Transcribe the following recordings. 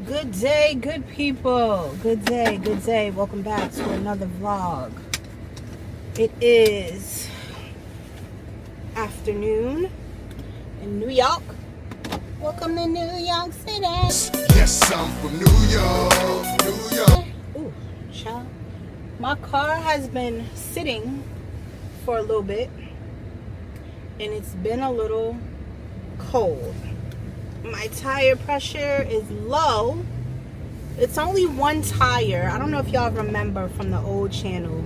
Good day, good people. Good day, good day. Welcome back to another vlog. It is afternoon in New York. Welcome to New York City. Yes, I'm from New York, New York. Ooh, child. My car has been sitting for a little bit and it's been a little cold. My tire pressure is low. It's only one tire. I don't know if y'all remember from the old channel,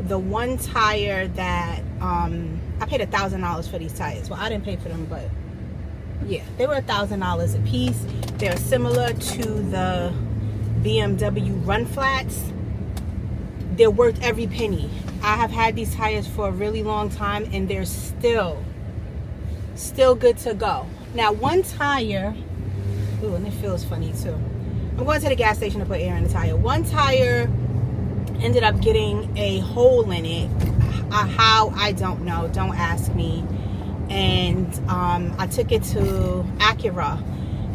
the one tire that I paid $1,000 for these tires. Well, I didn't pay for them, but yeah, they were $1,000 a piece. They're similar to the BMW Run Flats. They're worth every penny. I have had these tires for a really long time and they're still good to go. Now, one tire, ooh, and it feels funny too. I'm going to the gas station to put air in the tire. One tire ended up getting a hole in it. How, I don't know. Don't ask me. And I took it to Acura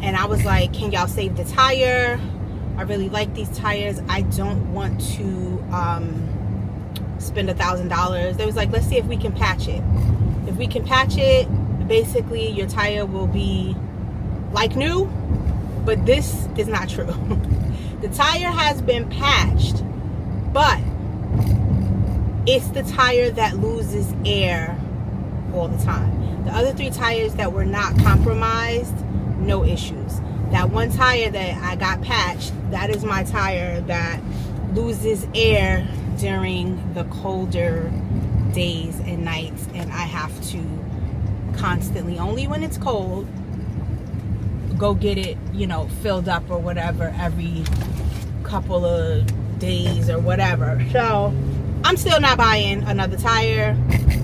and I was like, can y'all save the tire? I really like these tires. I don't want to spend $1,000. They was like, let's see if we can patch it. If we can patch it, basically your tire will be like new, but this is not true. The tire has been patched, but it's the tire that loses air all the time. The other three tires that were not compromised, no issues. That one tire that I got patched, that is my tire that loses air during the colder days and nights, and I have to constantly, only when it's cold, go get it, you know, filled up or whatever every couple of days or whatever. So I'm still not buying another tire.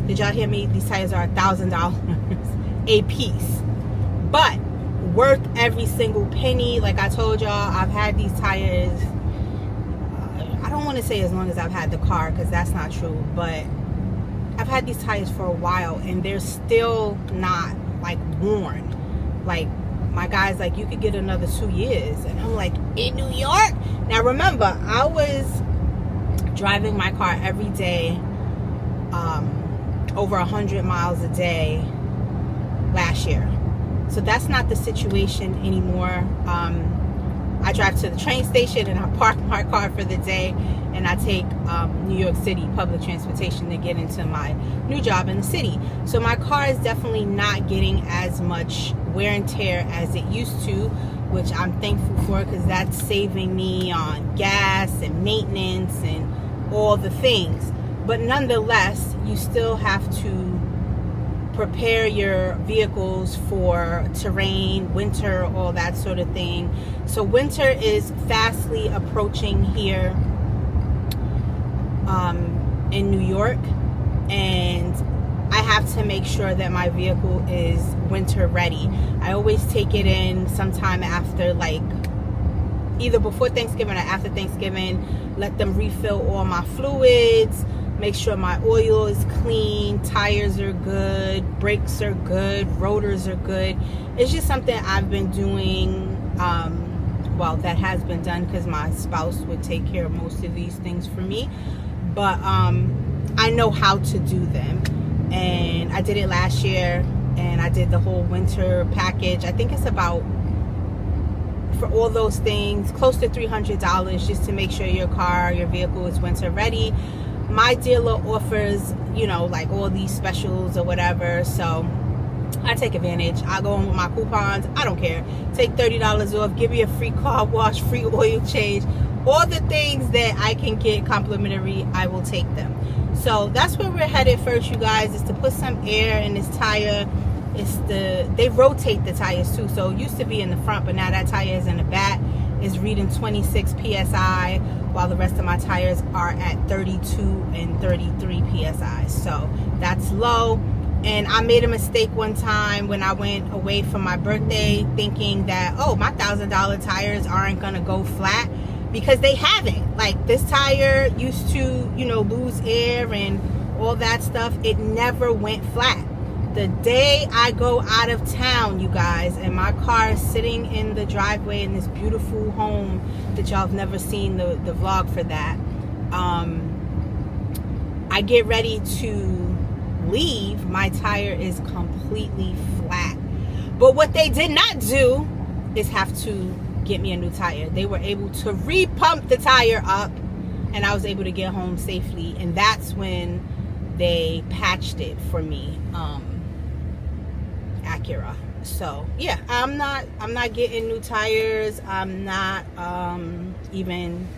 Did y'all hear me? These tires are $1,000 a piece, but worth every single penny. Like I told y'all, I've had these tires, I don't want to say as long as I've had the car, because that's not true, but I've had these tires for a while and they're still not like worn. Like my guy's like, you could get another 2 years, and I'm like, in New York? Now remember, I was driving my car every day, over 100 miles a day last year. So that's not the situation anymore. I drive to the train station and I park my car for the day, and I take New York City public transportation to get into my new job in the city. So my car is definitely not getting as much wear and tear as it used to, which I'm thankful for, because that's saving me on gas and maintenance and all the things. But nonetheless, you still have to prepare your vehicles for terrain, winter, all that sort of thing. So winter is fastly approaching here in New York, and I have to make sure that my vehicle is winter ready. I always take it in sometime after, like either before Thanksgiving or after Thanksgiving, let them refill all my fluids, make sure my oil is clean, tires are good, brakes are good, rotors are good. It's just something I've been doing, well, that has been done because my spouse would take care of most of these things for me. But I know how to do them. And I did it last year, and I did the whole winter package. I think it's about, for all those things, close to $300 just to make sure your vehicle is winter ready. My dealer offers, you know, like all these specials or whatever, so I take advantage. I go in with my coupons. I don't care. Take $30 off, give me a free car wash, free oil change, all the things that I can get complimentary, I will take them. So that's where we're headed first, you guys, is to put some air in this tire. They rotate the tires too, so it used to be in the front, but now that tire is in the back. It's reading 26 psi, while the rest of my tires are at 32 and 33 psi. So that's low. And I made a mistake one time when I went away for my birthday, thinking that, oh, my $1,000 tires aren't gonna go flat, because they haven't. Like, this tire used to, you know, lose air and all that stuff. It never went flat. The day I go out of town, you guys, and my car is sitting in the driveway in this beautiful home that y'all have never seen the vlog for that. I get ready to leave, my tire is completely flat. But what they did not do is have to get me a new tire. They were able to re-pump the tire up, and I was able to get home safely. And that's when they patched it for me, Acura. So yeah, I'm not getting new tires. I'm not even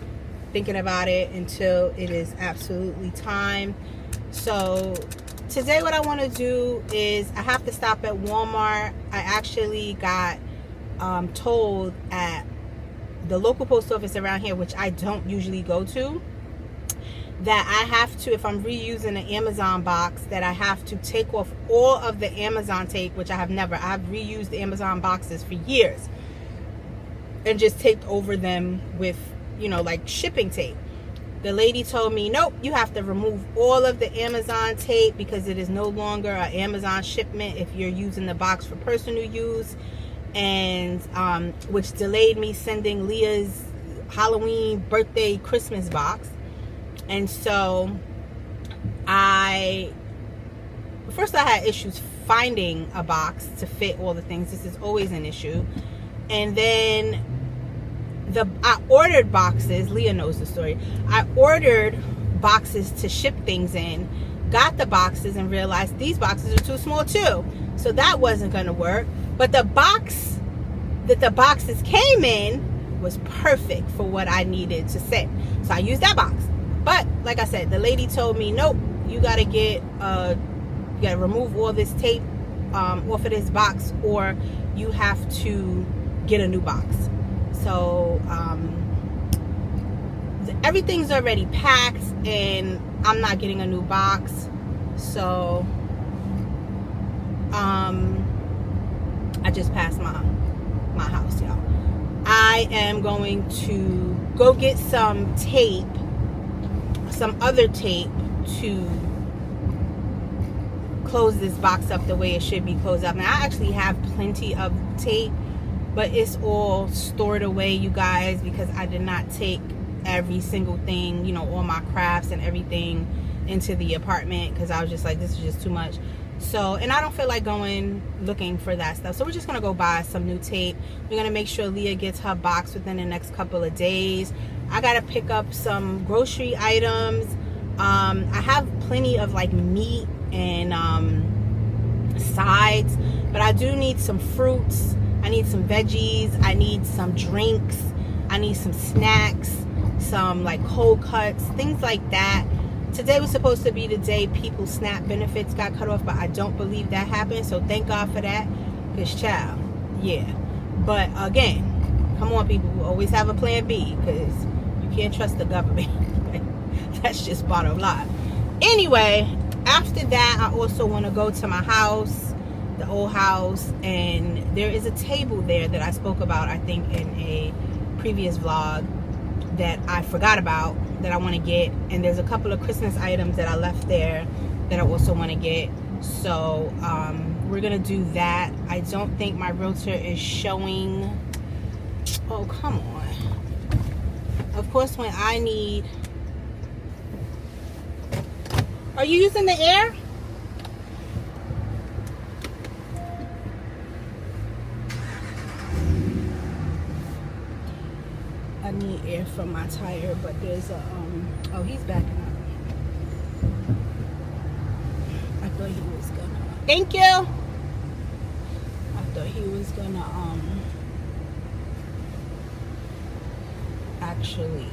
thinking about it until it is absolutely time. So today what I want to do is I have to stop at Walmart. I actually got told at the local post office around here, which I don't usually go to, that I have to, if I'm reusing an Amazon box, that I have to take off all of the Amazon tape, which I have never. I've reused the Amazon boxes for years and just taped over them with, you know, like shipping tape. The lady told me, nope, you have to remove all of the Amazon tape because it is no longer an Amazon shipment if you're using the box for personal use. And which delayed me sending Leah's Halloween, birthday, Christmas box. And so first I had issues finding a box to fit all the things. This is always an issue. And then I ordered boxes. Leah knows the story. I ordered boxes to ship things in, got the boxes, and realized these boxes are too small too. So that wasn't going to work. But the box that the boxes came in was perfect for what I needed to send. So I used that box. But like I said, the lady told me, nope, you gotta remove all this tape off of this box, or you have to get a new box. So everything's already packed, and I'm not getting a new box. So I just passed my house, y'all. I am going to go get some tape, some other tape, to close this box up the way it should be closed up. Now I actually have plenty of tape, but it's all stored away, you guys, because I did not take every single thing, you know, all my crafts and everything into the apartment, because I was just like, this is just too much. So, and I don't feel like going looking for that stuff. So we're just gonna go buy some new tape. We're gonna make sure Leah gets her box within the next couple of days. I gotta pick up some grocery items. I have plenty of like meat and sides, but I do need some fruits. I need some veggies. I need some drinks. I need some snacks, some like cold cuts, things like that. Today was supposed to be the day people's SNAP benefits got cut off, but I don't believe that happened. So thank God for that. Because child, yeah. But again, come on, people, always have a plan B, because you can't trust the government. That's just bottom line. Anyway, after that, I also want to go to my house, the old house, and there is a table there that I spoke about, I think, in a previous vlog, that I forgot about, that I want to get. And there's a couple of Christmas items that I left there that I also want to get. So we're gonna do that. I don't think my realtor is showing. Oh, come on. Of course, when I need. Are you using the air? I need air from my tire, but there's a oh, he's backing up. I thought he was gonna. Thank you. I thought he was gonna actually.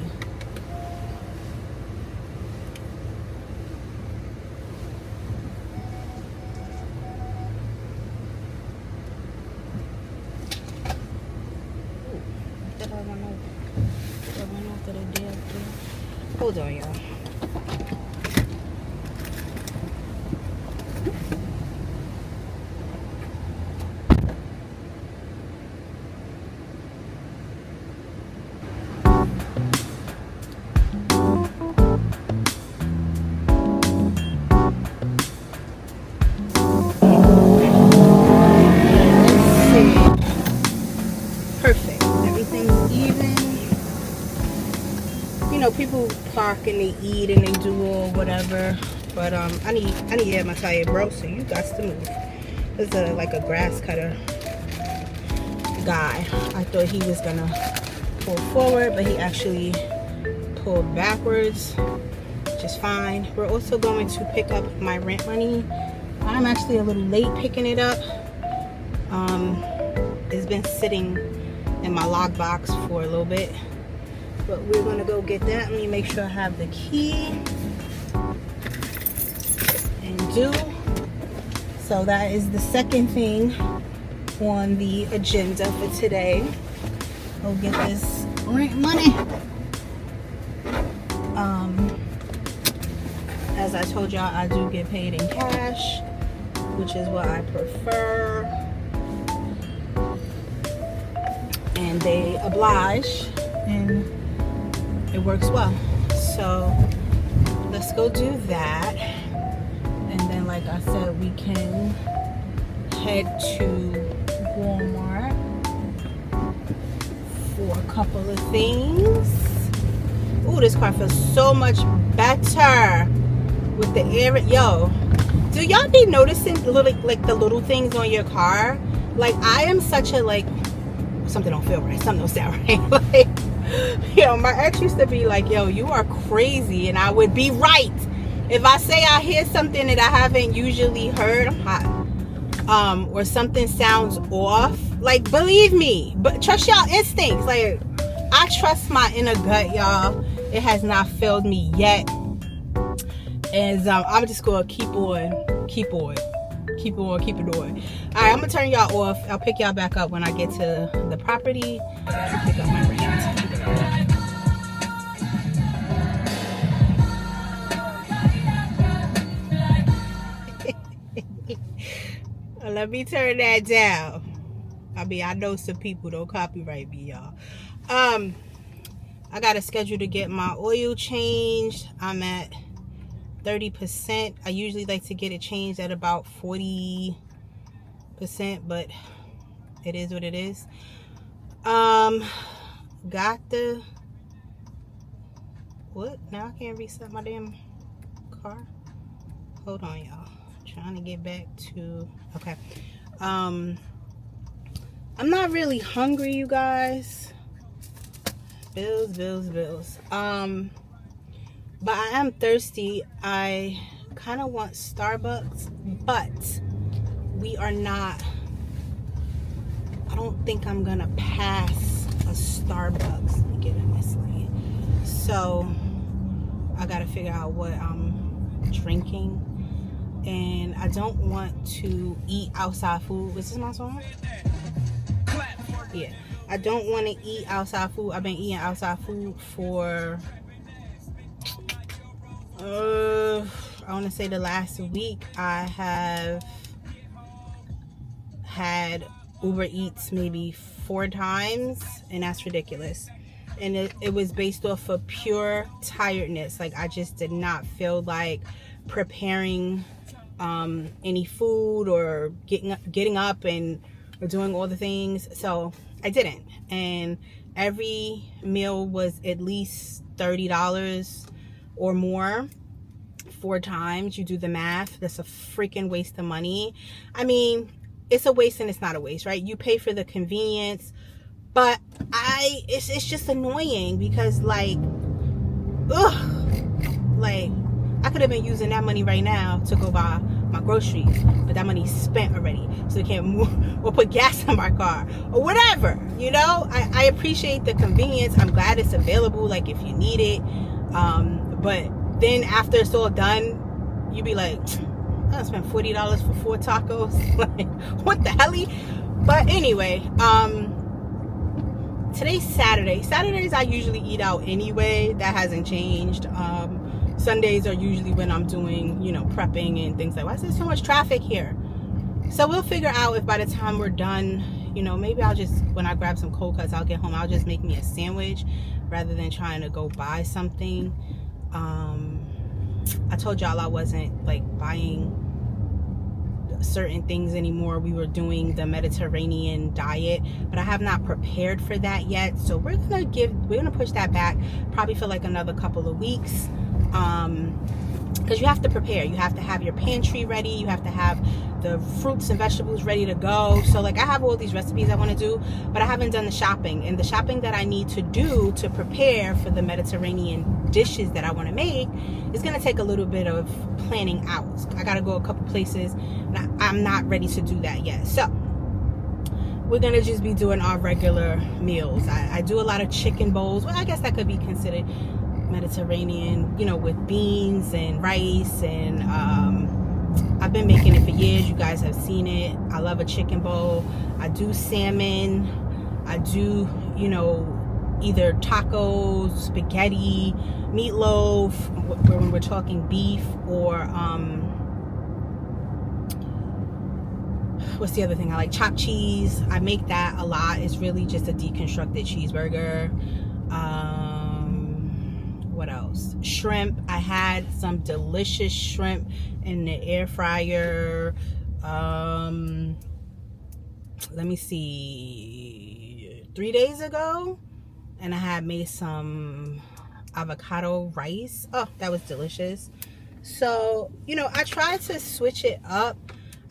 Hold on, y'all. perfect. Everything's even. You know, people park and they eat and they do all whatever. But I need to get my tire, bro. So you got to move. This is like a grass cutter guy. I thought he was gonna pull forward, but he actually pulled backwards, which is fine. We're also going to pick up my rent money. I'm actually a little late picking it up. It's been sitting in my lockbox for a little bit, but we're gonna go get that. Let me make sure I have the key and do. So that is the second thing on the agenda for today. Go get this rent money. As I told y'all, I do get paid in cash, which is what I prefer. And they oblige, and it works well. So let's go do that. And then, like I said, we can head to Walmart for a couple of things. Ooh, this car feels so much better with the air. Yo, do y'all be noticing the little things on your car? Like, I am such a, like, something don't feel right, something don't sound right. Like, you know, my ex used to be like, yo, you are crazy, and I would be right. If I say I hear something that I haven't usually heard, I'm hot. Or something sounds off, like, believe me, but trust y'all instincts. Like, I trust my inner gut, y'all. It has not failed me yet. And I'm just gonna keep it on. All right, I'm gonna turn y'all off. I'll pick y'all back up when I get to the property to pick up my rent. Let me turn that down. I mean, I know some people don't copyright me, y'all. I got a schedule to get my oil changed. I'm at 30%. I usually like to get it changed at about 40%, but it is what it is. Got the what? Now I can't reset my damn car. Hold on, y'all. Trying to get back to okay. I'm not really hungry, you guys. Bills. But I am thirsty. I kind of want Starbucks, but we are not. I don't think I'm gonna pass a Starbucks. Let me get in this lane. So I gotta figure out what I'm drinking, and I don't want to eat outside food. Was this my song? Yeah. I don't want to eat outside food. I've been eating outside food for I want to say the last week. I have had Uber Eats maybe 4 times, and that's ridiculous. And it was based off of pure tiredness. Like, I just did not feel like preparing any food or getting up and doing all the things, so I didn't. And every meal was at least $30 or more 4 times. You do the math, that's a freaking waste of money. I mean, it's a waste and it's not a waste, right? You pay for the convenience, but it's just annoying because, like, like, I could have been using that money right now to go buy my groceries, but that money's spent already, so I can't move or put gas in my car or whatever, you know. I appreciate the convenience. I'm glad it's available, like, if you need it, but then after it's all done, you be like, I spent $40 for 4 tacos. Like, what the hell? But anyway, today's Saturday. Saturdays I usually eat out anyway. That hasn't changed. Sundays are usually when I'm doing, you know, prepping and things like that. Why is there so much traffic here? So we'll figure out if by the time we're done, you know, maybe I'll just, when I grab some cold cuts, I'll get home, I'll just make me a sandwich rather than trying to go buy something. I told y'all I wasn't, like, buying certain things anymore. We were doing the Mediterranean diet, but I have not prepared for that yet. So we're gonna push that back probably for like another couple of weeks. Because you have to prepare. You have to have your pantry ready. You have to have the fruits and vegetables ready to go. So like I have all these recipes I want to do, but I haven't done the shopping. And the shopping that I need to do to prepare for the Mediterranean dishes that I want to make is going to take a little bit of planning out. I got to go a couple places. And I'm not ready to do that yet. So we're going to just be doing our regular meals. I do a lot of chicken bowls. Well, I guess that could be considered Mediterranean, you know, with beans and rice, and I've been making it for years. You guys have seen it. I love a chicken bowl. I do salmon. I do, you know, either tacos, spaghetti, meatloaf, when we're talking beef, or what's the other thing I like? Chopped cheese. I make that a lot. It's really just a deconstructed cheeseburger. What else? Shrimp. I had some delicious shrimp in the air fryer. Let me see, 3 days ago, and I had made some avocado rice. Oh, that was delicious. So, you know, I try to switch it up.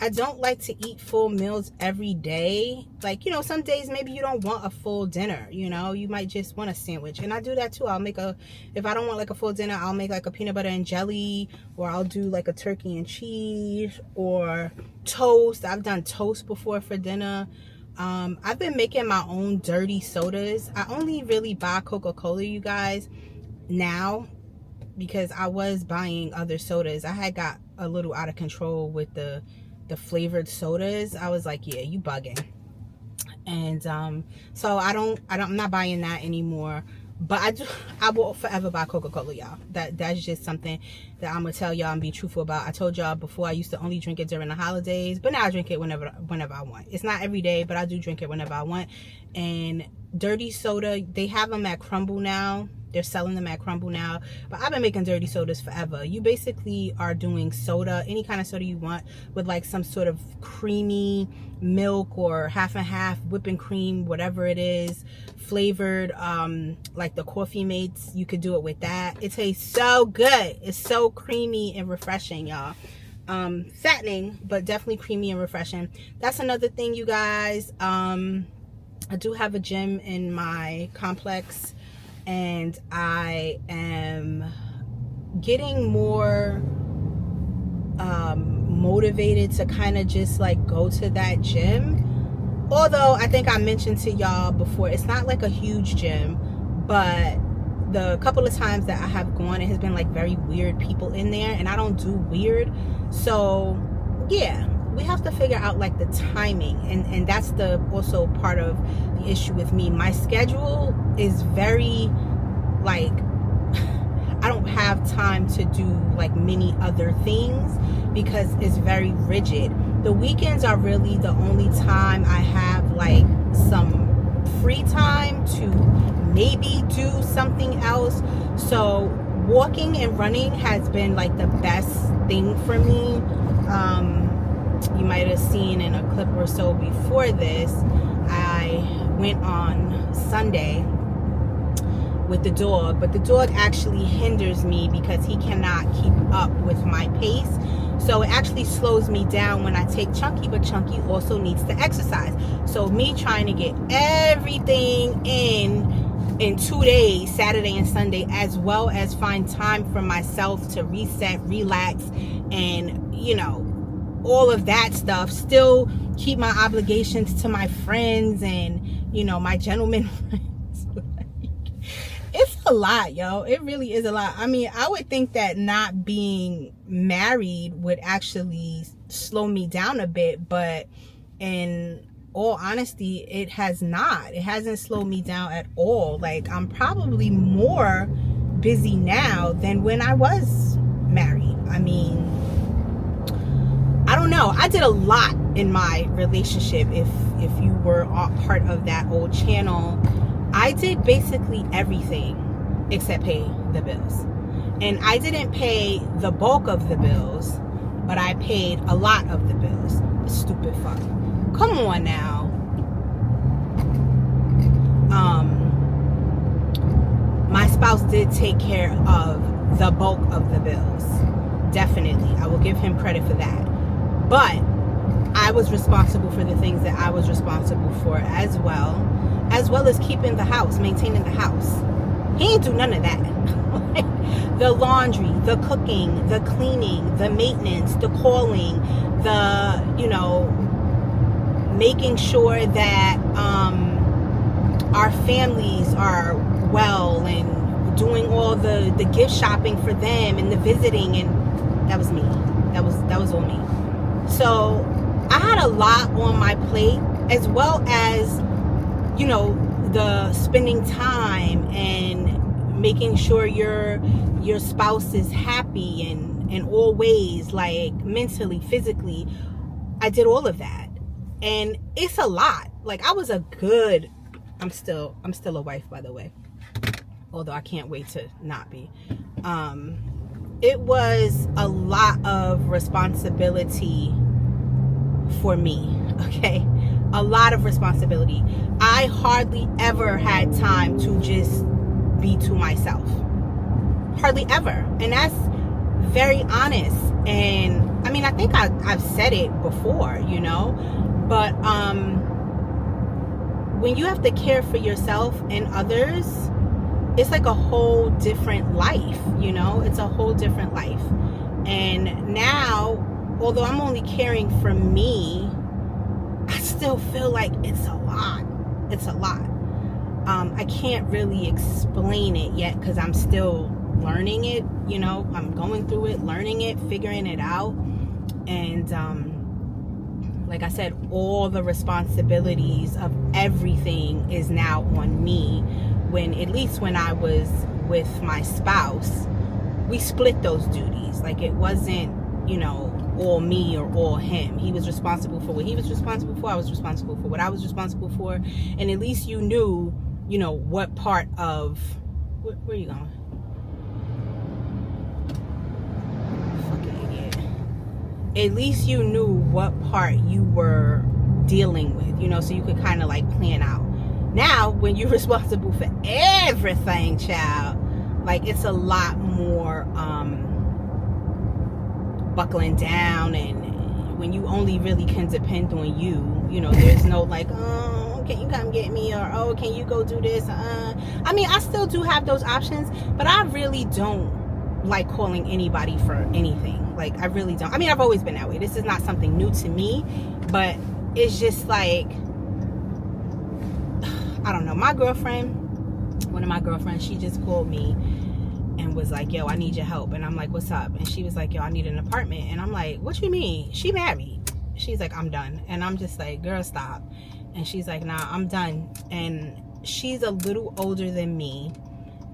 I don't like to eat full meals every day. Like, you know, some days maybe you don't want a full dinner, you know, you might just want a sandwich. And I do that too. I'll make if I don't want like a full dinner, I'll make like a peanut butter and jelly, or I'll do like a turkey and cheese, or toast. I've done toast before for dinner. I've been making my own dirty sodas. I only really buy Coca-Cola, you guys, now, because I was buying other sodas. I had got a little out of control with the flavored sodas. I was like, yeah, you bugging. And so I'm not buying that anymore. But I will forever buy Coca-Cola, y'all. That's just something that I'm gonna tell y'all and be truthful about. I told y'all before, I used to only drink it during the holidays, but now I drink it whenever I want. It's not every day, but I do drink it whenever I want. And dirty soda, they have them at Crumble now. They're selling them at Crumble now. But I've been making dirty sodas forever. You basically are doing soda, any kind of soda you want, with like some sort of creamy milk or half and half whipping cream, whatever it is, flavored, like the Coffee Mates. You could do it with that. It tastes so good. It's so creamy and refreshing, y'all. Fattening, but definitely creamy and refreshing. That's another thing, you guys. I do have a gym in my complex, and I am getting more motivated to kind of just like go to that gym. Although I think I mentioned to y'all before, it's not like a huge gym, but the couple of times that I have gone, it has been like very weird people in there, and I don't do weird. So yeah, we have to figure out like the timing, and that's the also part of the issue with me. My schedule is very like, I don't have time to do like many other things because it's very rigid. The weekends are really the only time I have like some free time to maybe do something else. So walking and running has been like the best thing for me. You might have seen in a clip or so before this, I went on Sunday with the dog, but the dog actually hinders me because he cannot keep up with my pace. So it actually slows me down when I take Chunky, but Chunky also needs to exercise. So me trying to get everything in 2 days, Saturday and Sunday, as well as find time for myself to reset, relax, and, you know, all of that stuff, still keep my obligations to my friends and, you know, my gentlemen friends. It's a lot, yo. It really is a lot. I mean, I would think that not being married would actually slow me down a bit, but in all honesty, it has not. It hasn't slowed me down at all. Like, I'm probably more busy now than when I was married. I mean, I don't know. I did a lot in my relationship. If you were part of that old channel, I did basically everything except pay the bills. And I didn't pay the bulk of the bills. but I paid a lot of the bills. Stupid fuck. Come on now. My spouse did take care of the bulk of the bills. Definitely. I will give him credit for that. But I was responsible for the things that I was responsible for as well as keeping the house, maintaining the house. He ain't do none of that. The laundry, the cooking, the cleaning, the maintenance, the calling, the, you know, making sure that our families are well, and doing all the gift shopping for them and the visiting, and that was me. That was all me. So I had a lot on my plate, as well as, you know, the spending time and making sure your spouse is happy in all ways, like mentally, physically. I did all of that, and it's a lot. Like, I was I'm still a wife, by the way, although I can't wait to not be. It was a lot of responsibility for me, okay? A lot of responsibility. I hardly ever had time to just be to myself. Hardly ever. And that's very honest. And I mean, I think I've said it before, you know, but when you have to care for yourself and others, it's like a whole different life, you know? It's a whole different life. And now, although I'm only caring for me, I still feel like it's a lot. It's a lot. I can't really explain it yet because I'm still learning it, you know? I'm going through it, learning it, figuring it out. And like I said, all the responsibilities of everything is now on me. When, at least when I was with my spouse, we split those duties. Like, it wasn't, you know, all me or all him. He was responsible for what he was responsible for. I was responsible for what I was responsible for. And at least you knew, you know, what part of... Where are you going? Fucking idiot. At least you knew what part you were dealing with, you know, so you could kind of like plan out. Now, when you're responsible for everything, child, like, it's a lot more buckling down, and when you only really can depend on you, you know, there's no like, oh, can you come get me, or oh, can you go do this? I mean, I still do have those options, but I really don't like calling anybody for anything. Like, I really don't. I mean, I've always been that way. This is not something new to me, but it's just like, I don't know. My girlfriend, one of my girlfriends, she just called me and was like, yo, I need your help. And I'm like, what's up? And she was like, yo, I need an apartment. And I'm like, what you mean? She married. She's like, I'm done. And I'm just like, girl, stop. And she's like, nah, I'm done. And she's a little older than me.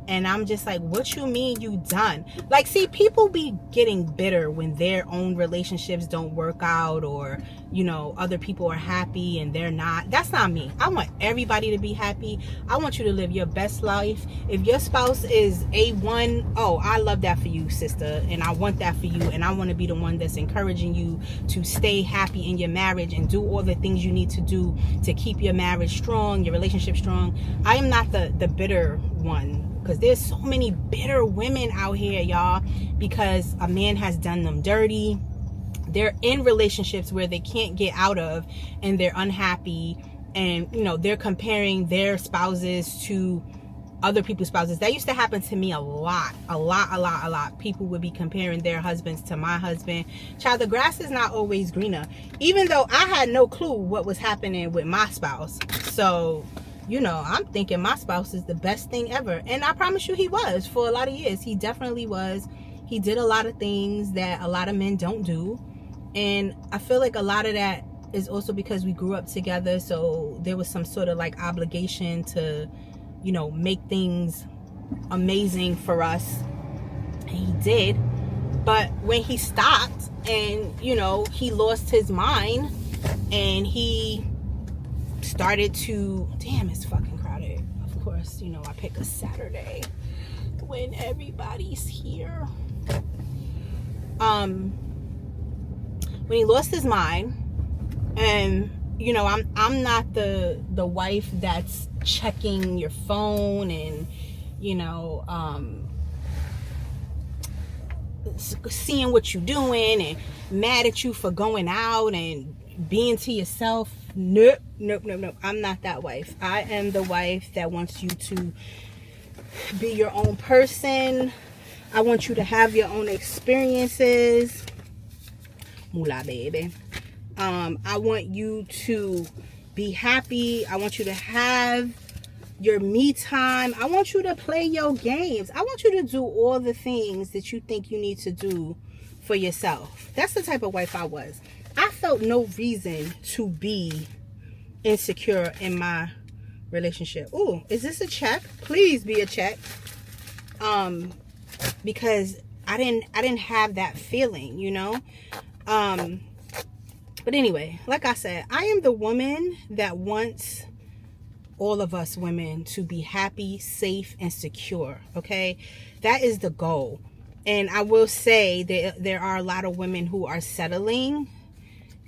And I'm just like, what you mean you done? Like, see, people be getting bitter when their own relationships don't work out, or, you know, other people are happy and they're not. That's not me. I want everybody to be happy. I want you to live your best life. If your spouse is A1, oh, I love that for you, sister. And I want that for you. And I want to be the one that's encouraging you to stay happy in your marriage and do all the things you need to do to keep your marriage strong, your relationship strong. I am not the bitter one. Because there's so many bitter women out here, y'all, because a man has done them dirty. They're in relationships where they can't get out of, and they're unhappy, and, you know, they're comparing their spouses to other people's spouses. That used to happen to me a lot. People would be comparing their husbands to my husband. Child, the grass is not always greener. Even though I had no clue what was happening with my spouse. So, you know, I'm thinking my spouse is the best thing ever. And I promise you, he was for a lot of years. He definitely was. He did a lot of things that a lot of men don't do. And I feel like a lot of that is also because we grew up together. So there was some sort of like obligation to, you know, make things amazing for us. And he did. But when he stopped and, you know, he lost his mind and he started to, damn, it's fucking crowded. Of course, you know, I pick a Saturday when everybody's here. when he lost his mind. And you know, I'm not the wife that's checking your phone and, you know, seeing what you're doing and mad at you for going out and being to yourself. Nope. I'm not that wife. I am the wife that wants you to be your own person. I want you to have your own experiences. Moolah, baby. I want you to be happy. I want you to have your me time. I want you to play your games. I want you to do all the things that you think you need to do for yourself. That's the type of wife I was. I felt no reason to be insecure in my relationship. Ooh, is this a check? Please be a check. Because I didn't have that feeling, you know? But anyway, like I said, I am the woman that wants all of us women to be happy, safe, and secure, okay? That is the goal. And I will say that there are a lot of women who are settling,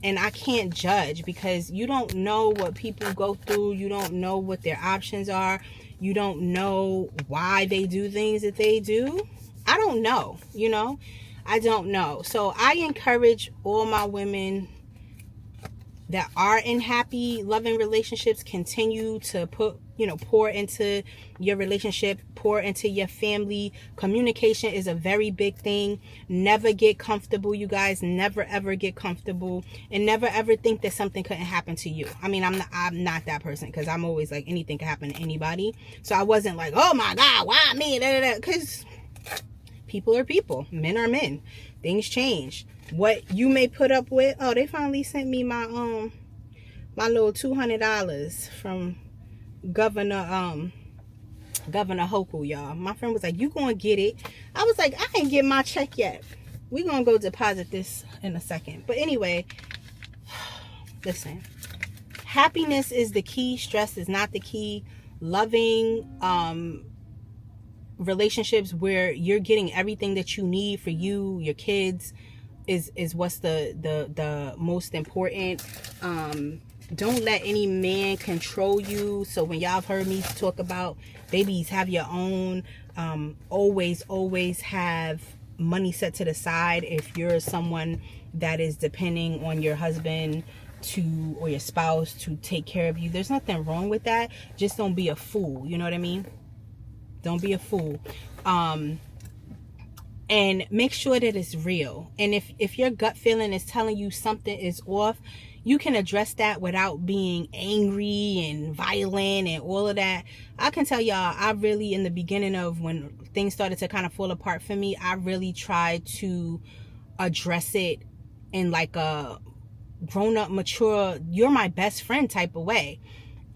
and I can't judge because you don't know what people go through. You don't know what their options are. You don't know why they do things that they do. I don't know, you know? I don't know. So I encourage all my women that are in happy, loving relationships, continue to pour into your relationship, pour into your family. Communication is a very big thing. Never get comfortable, you guys. Never ever get comfortable, and never ever think that something couldn't happen to you. I mean, I'm not that person, because I'm always like, anything can happen to anybody. So I wasn't like, oh my God, why me? Because people are people, men are men. Things change. What you may put up with. Oh, they finally sent me my little $200 from Governor Hochul, y'all. My friend was like, you gonna get it? I was like, I ain't get my check yet. We gonna go deposit this in a second. But anyway, listen, happiness is the key. Stress is not the key. Loving relationships where you're getting everything that you need for you, your kids, is what's the most important. Don't let any man control you. So when y'all have heard me talk about babies, have your own, always have money set to the side if you're someone that is depending on your husband or your spouse to take care of you. There's nothing wrong with that. Just don't be a fool. You know what I mean? Don't be a fool. And make sure that it's real. And if your gut feeling is telling you something is off, you can address that without being angry and violent and all of that. I can tell y'all, I really, in the beginning of when things started to kind of fall apart for me, I really tried to address it in like a grown-up, mature, you're my best friend type of way.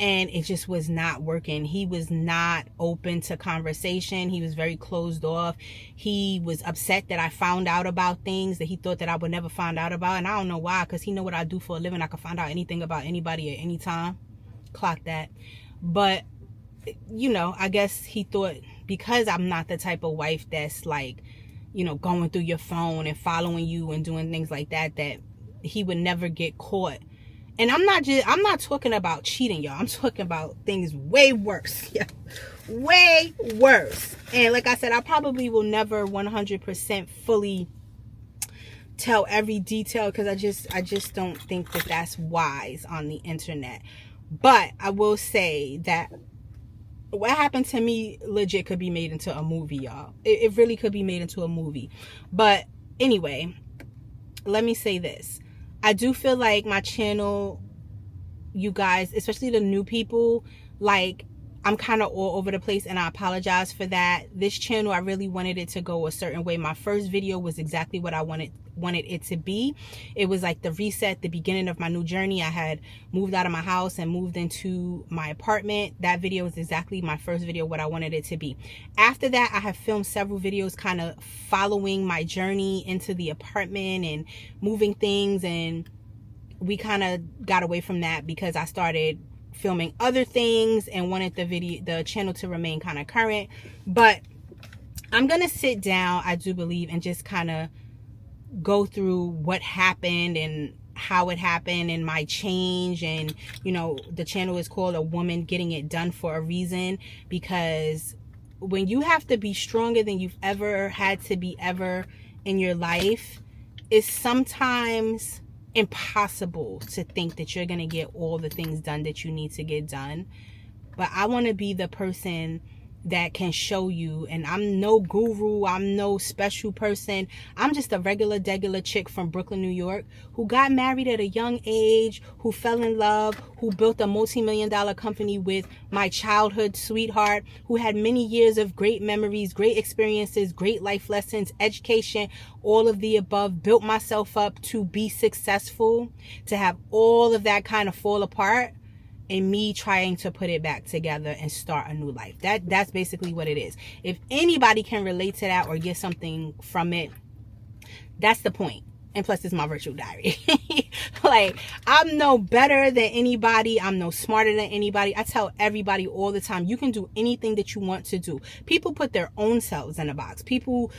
And it just was not working. He was not open to conversation. He was very closed off. He was upset that I found out about things that he thought that I would never find out about. And I don't know why, because he know what I do for a living. I can find out anything about anybody at any time. Clock that. But, you know, I guess he thought because I'm not the type of wife that's like, you know, going through your phone and following you and doing things like that, that he would never get caught. And I'm not talking about cheating, y'all. I'm talking about things way worse. Yeah. Way worse. And like I said, I probably will never 100% fully tell every detail, because I just don't think that that's wise on the internet. But I will say that what happened to me legit could be made into a movie, y'all. It really could be made into a movie. But anyway, let me say this. I do feel like my channel, you guys, especially the new people, like, I'm kind of all over the place, and I apologize for that. This channel, I really wanted it to go a certain way. My first video was exactly what I wanted it to be. It was like the reset, the beginning of my new journey. I had moved out of my house and moved into my apartment. That video was exactly my first video, what I wanted it to be. After that, I have filmed several videos kind of following my journey into the apartment and moving things, and we kind of got away from that because I started filming other things and wanted the channel to remain kind of current. But I'm gonna sit down, I do believe, and just kind of go through what happened and how it happened and my change. And the channel is called A Woman Getting It Done for a reason, because when you have to be stronger than you've ever had to be ever in your life, it's sometimes impossible to think that you're going to get all the things done that you need to get done. But I want to be the person that can show you, and I'm no guru, I'm no special person. I'm just a regular chick from Brooklyn, New York, who got married at a young age, who fell in love, who built a multi-million-dollar company with my childhood sweetheart, who had many years of great memories, great experiences, great life lessons, education, all of the above, built myself up to be successful, to have all of that kind of fall apart, and me trying to put it back together and start a new life. That's basically what it is. If anybody can relate to that or get something from it, that's the point. And plus, it's my virtual diary. Like, I'm no better than anybody. I'm no smarter than anybody. I tell everybody all the time, you can do anything that you want to do. People put their own selves in a box. People,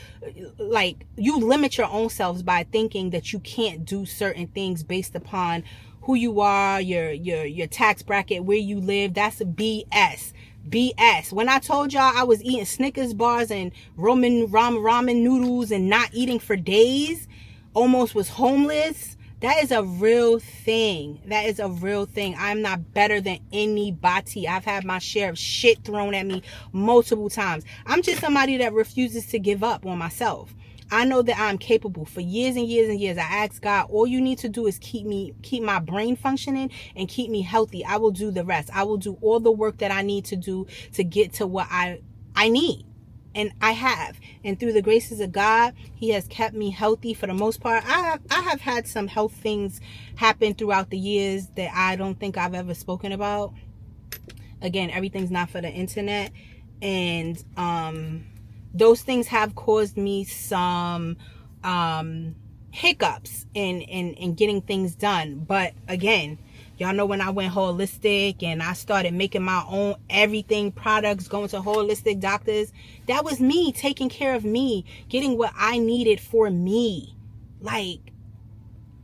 like, you limit your own selves by thinking that you can't do certain things based upon who you are, your tax bracket, where you live. That's a BS. When I told y'all I was eating Snickers bars and ramen noodles and not eating for days, almost was homeless, that is a real thing. That is a real thing. I'm not better than anybody. I've had my share of shit thrown at me multiple times. I'm just somebody that refuses to give up on myself. I know that I'm capable. For years and years and years, I asked God, all you need to do is keep my brain functioning and keep me healthy. I will do the rest. I will do all the work that I need to do to get to what I need. And I have. And through the graces of God, he has kept me healthy for the most part. I have had some health things happen throughout the years that I don't think I've ever spoken about. Again, everything's not for the internet. And those things have caused me some hiccups in getting things done. But again, y'all know when I went holistic and I started making my own everything products, going to holistic doctors, that was me taking care of me, getting what I needed for me. Like,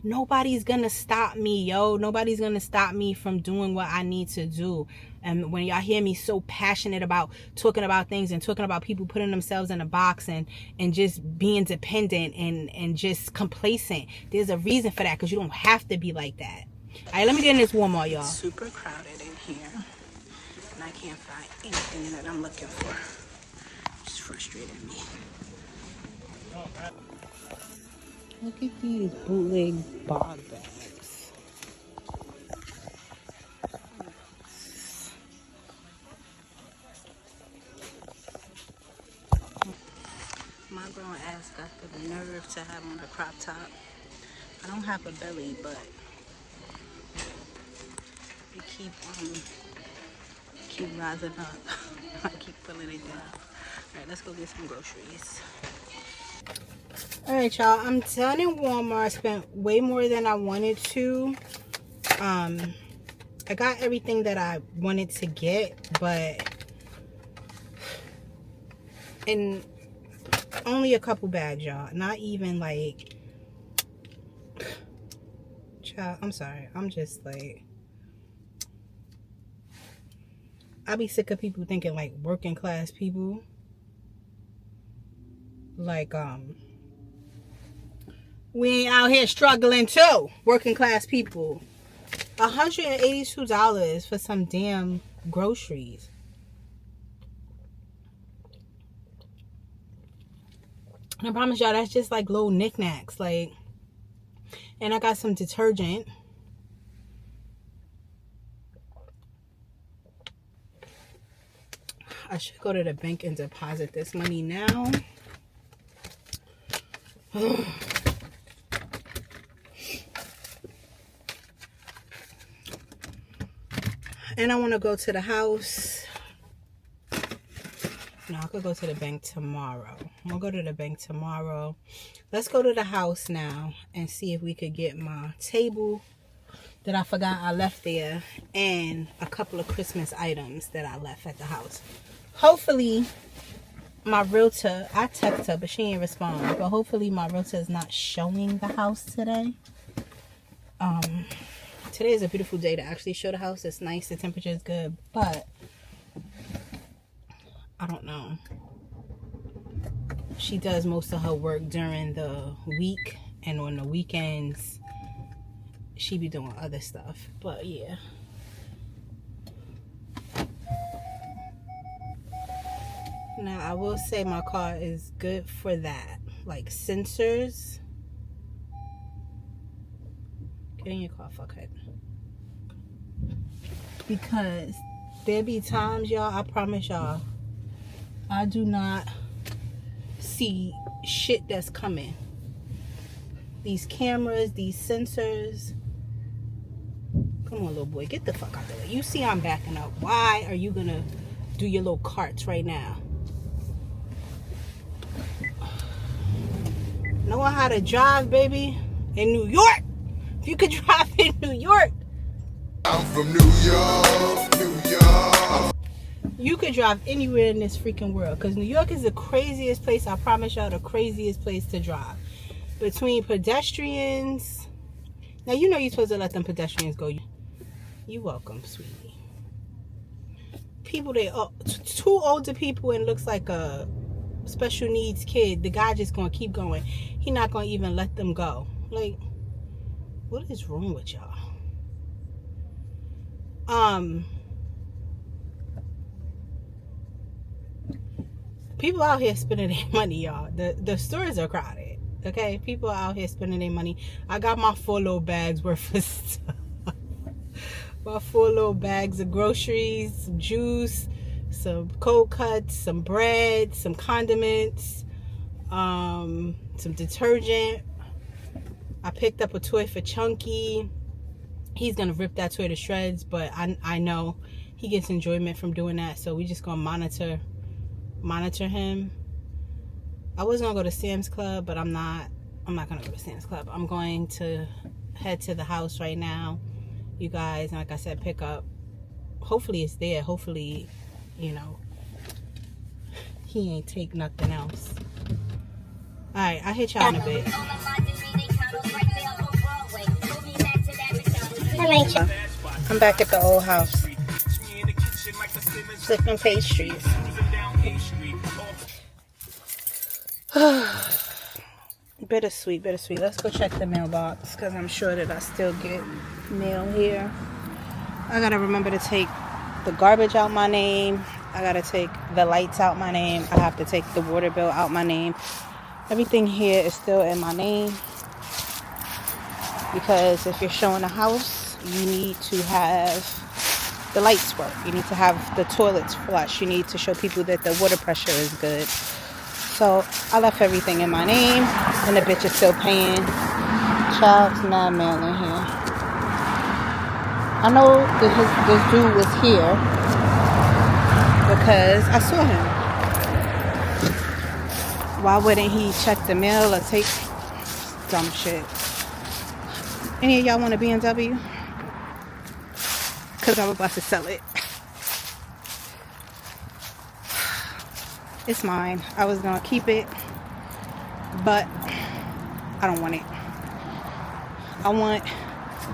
nobody's gonna stop me, yo. Nobody's gonna stop me from doing what I need to do. And when y'all hear me so passionate about talking about things and talking about people putting themselves in a box and just being dependent and just complacent, there's a reason for that, because you don't have to be like that. All right, let me get in this Walmart, y'all. It's super crowded in here, and I can't find anything that I'm looking for. It's frustrating me. Look at these bootleg bog bags. My grown ass got the nerve to have on a crop top. I don't have a belly, but it keep rising up. I keep pulling it down. All right, let's go get some groceries. All right, y'all, I'm done in Walmart. I spent way more than I wanted to. I got everything that I wanted to get, but in only a couple bags, y'all. Not even like, child, I'm sorry. I'm just like, I be sick of people thinking like working class people. Like, we ain't out here struggling too. Working class people. $182 for some damn groceries. And I promise y'all, that's just like little knickknacks. Like, and I got some detergent. I should go to the bank and deposit this money now. And I want to go to the house. No, I could go to the bank tomorrow. We'll go to the bank tomorrow. Let's go to the house now and see if we could get my table that I forgot I left there and a couple of Christmas items that I left at the house. Hopefully, my realtor, I text her, but she ain't respond. But hopefully my realtor is not showing the house today. Today is a beautiful day to actually show the house. It's nice, the temperature is good, but I don't know. She does most of her work during the week, and on the weekends she be doing other stuff. But yeah. Now I will say my car is good for that. Like sensors. Get in your car, fuckhead. Because there be times, y'all, I promise y'all, I do not see shit that's coming. These cameras, these sensors. Come on, little boy, get the fuck out of the way. You see I'm backing up. Why are you gonna do your little carts right now? Knowing how to drive, baby, in New York. If you could drive in New York, I'm from New York, New York. you could drive anywhere in this freaking world. Because New York is the craziest place. I promise y'all, the craziest place to drive. Between pedestrians. Now, you know you're supposed to let them pedestrians go. You're welcome, sweetie. People, two older people and looks like a special needs kid. The guy just going to keep going. He not going to even let them go. Like, what is wrong with y'all? People out here spending their money, y'all. The stores are crowded. Okay, people are out here spending their money. I got my 4 little bags worth of stuff. My 4 little bags of groceries, some juice, some cold cuts, some bread, some condiments, some detergent. I picked up a toy for Chunky. He's gonna rip that toy to shreds, but I know he gets enjoyment from doing that, so we just gonna monitor him. I was gonna go to Sam's Club, but I'm not gonna go to Sam's Club. I'm going to head to the house right now, you guys, and like I said, pick up. Hopefully it's there. Hopefully, you know, he ain't take nothing else. All right, I'll hit y'all in a bit. I'm back at the old house. Flipping pastries. Bittersweet. Let's go check the mailbox because I'm sure that I still get mail here. I gotta remember to take the garbage out my name. I gotta take the lights out my name. I have to take the water bill out my name. Everything here is still in my name because if you're showing a house, you need to have the lights work. You need to have the toilets flush. You need to show people that the water pressure is good. So I left everything in my name, and the bitch is still paying. Child's mad mail in here. I know this dude was here because I saw him. Why wouldn't he check the mail or take dumb shit? Any of y'all want a BMW? Because I'm about to sell it. It's mine. I was going to keep it, but I don't want it. I want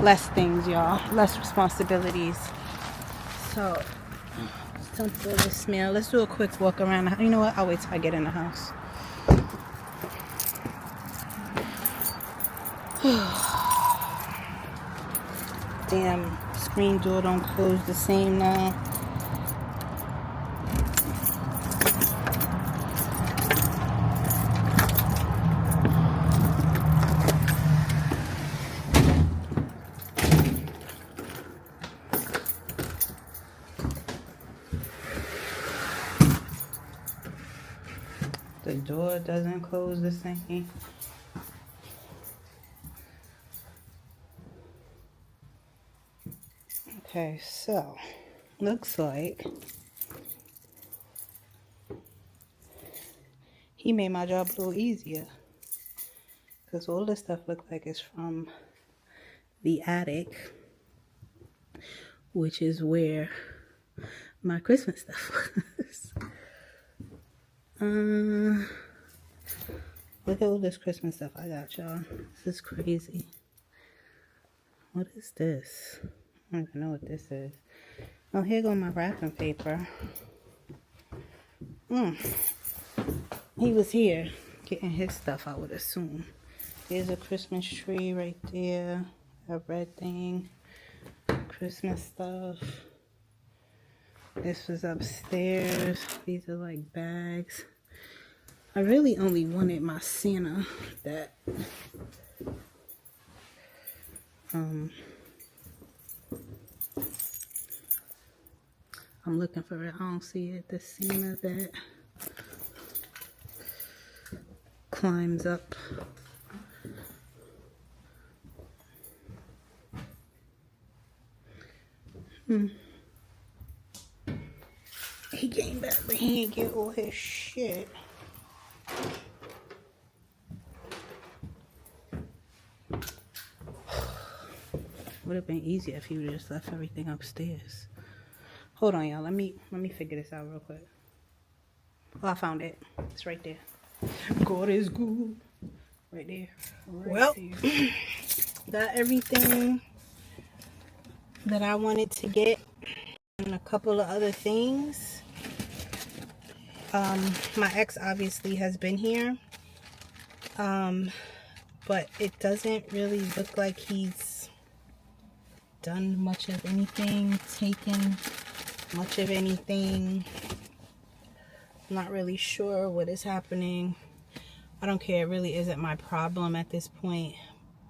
less things, y'all. Less responsibilities. So, don't feel the smell. Let's do a quick walk around the house. You know what? I'll wait till I get in the house. Damn, screen door don't close the same now. The door doesn't close the same. Okay, so looks like he made my job a little easier because all this stuff looks like it's from the attic, which is where my Christmas stuff was. Look at all this Christmas stuff I got, y'all. This is crazy. What is this? I don't even know what this is. Oh, here go my wrapping paper. He was here getting his stuff, I would assume. There's a Christmas tree right there. A red thing. Christmas stuff. This was upstairs. These are like bags. I really only wanted my Santa that I'm looking for it. I don't see it. The Santa that climbs up. He came back, but he didn't get all his shit. Would have been easier if he would have just left everything upstairs. Hold on, y'all. Let me figure this out real quick. Oh, I found it. It's right there. God is good. Right there. Right there. Got everything that I wanted to get and a couple of other things. My ex obviously has been here. But it doesn't really look like he's done much of anything, taken much of anything. I'm not really sure what is happening. I don't care. It really isn't my problem at this point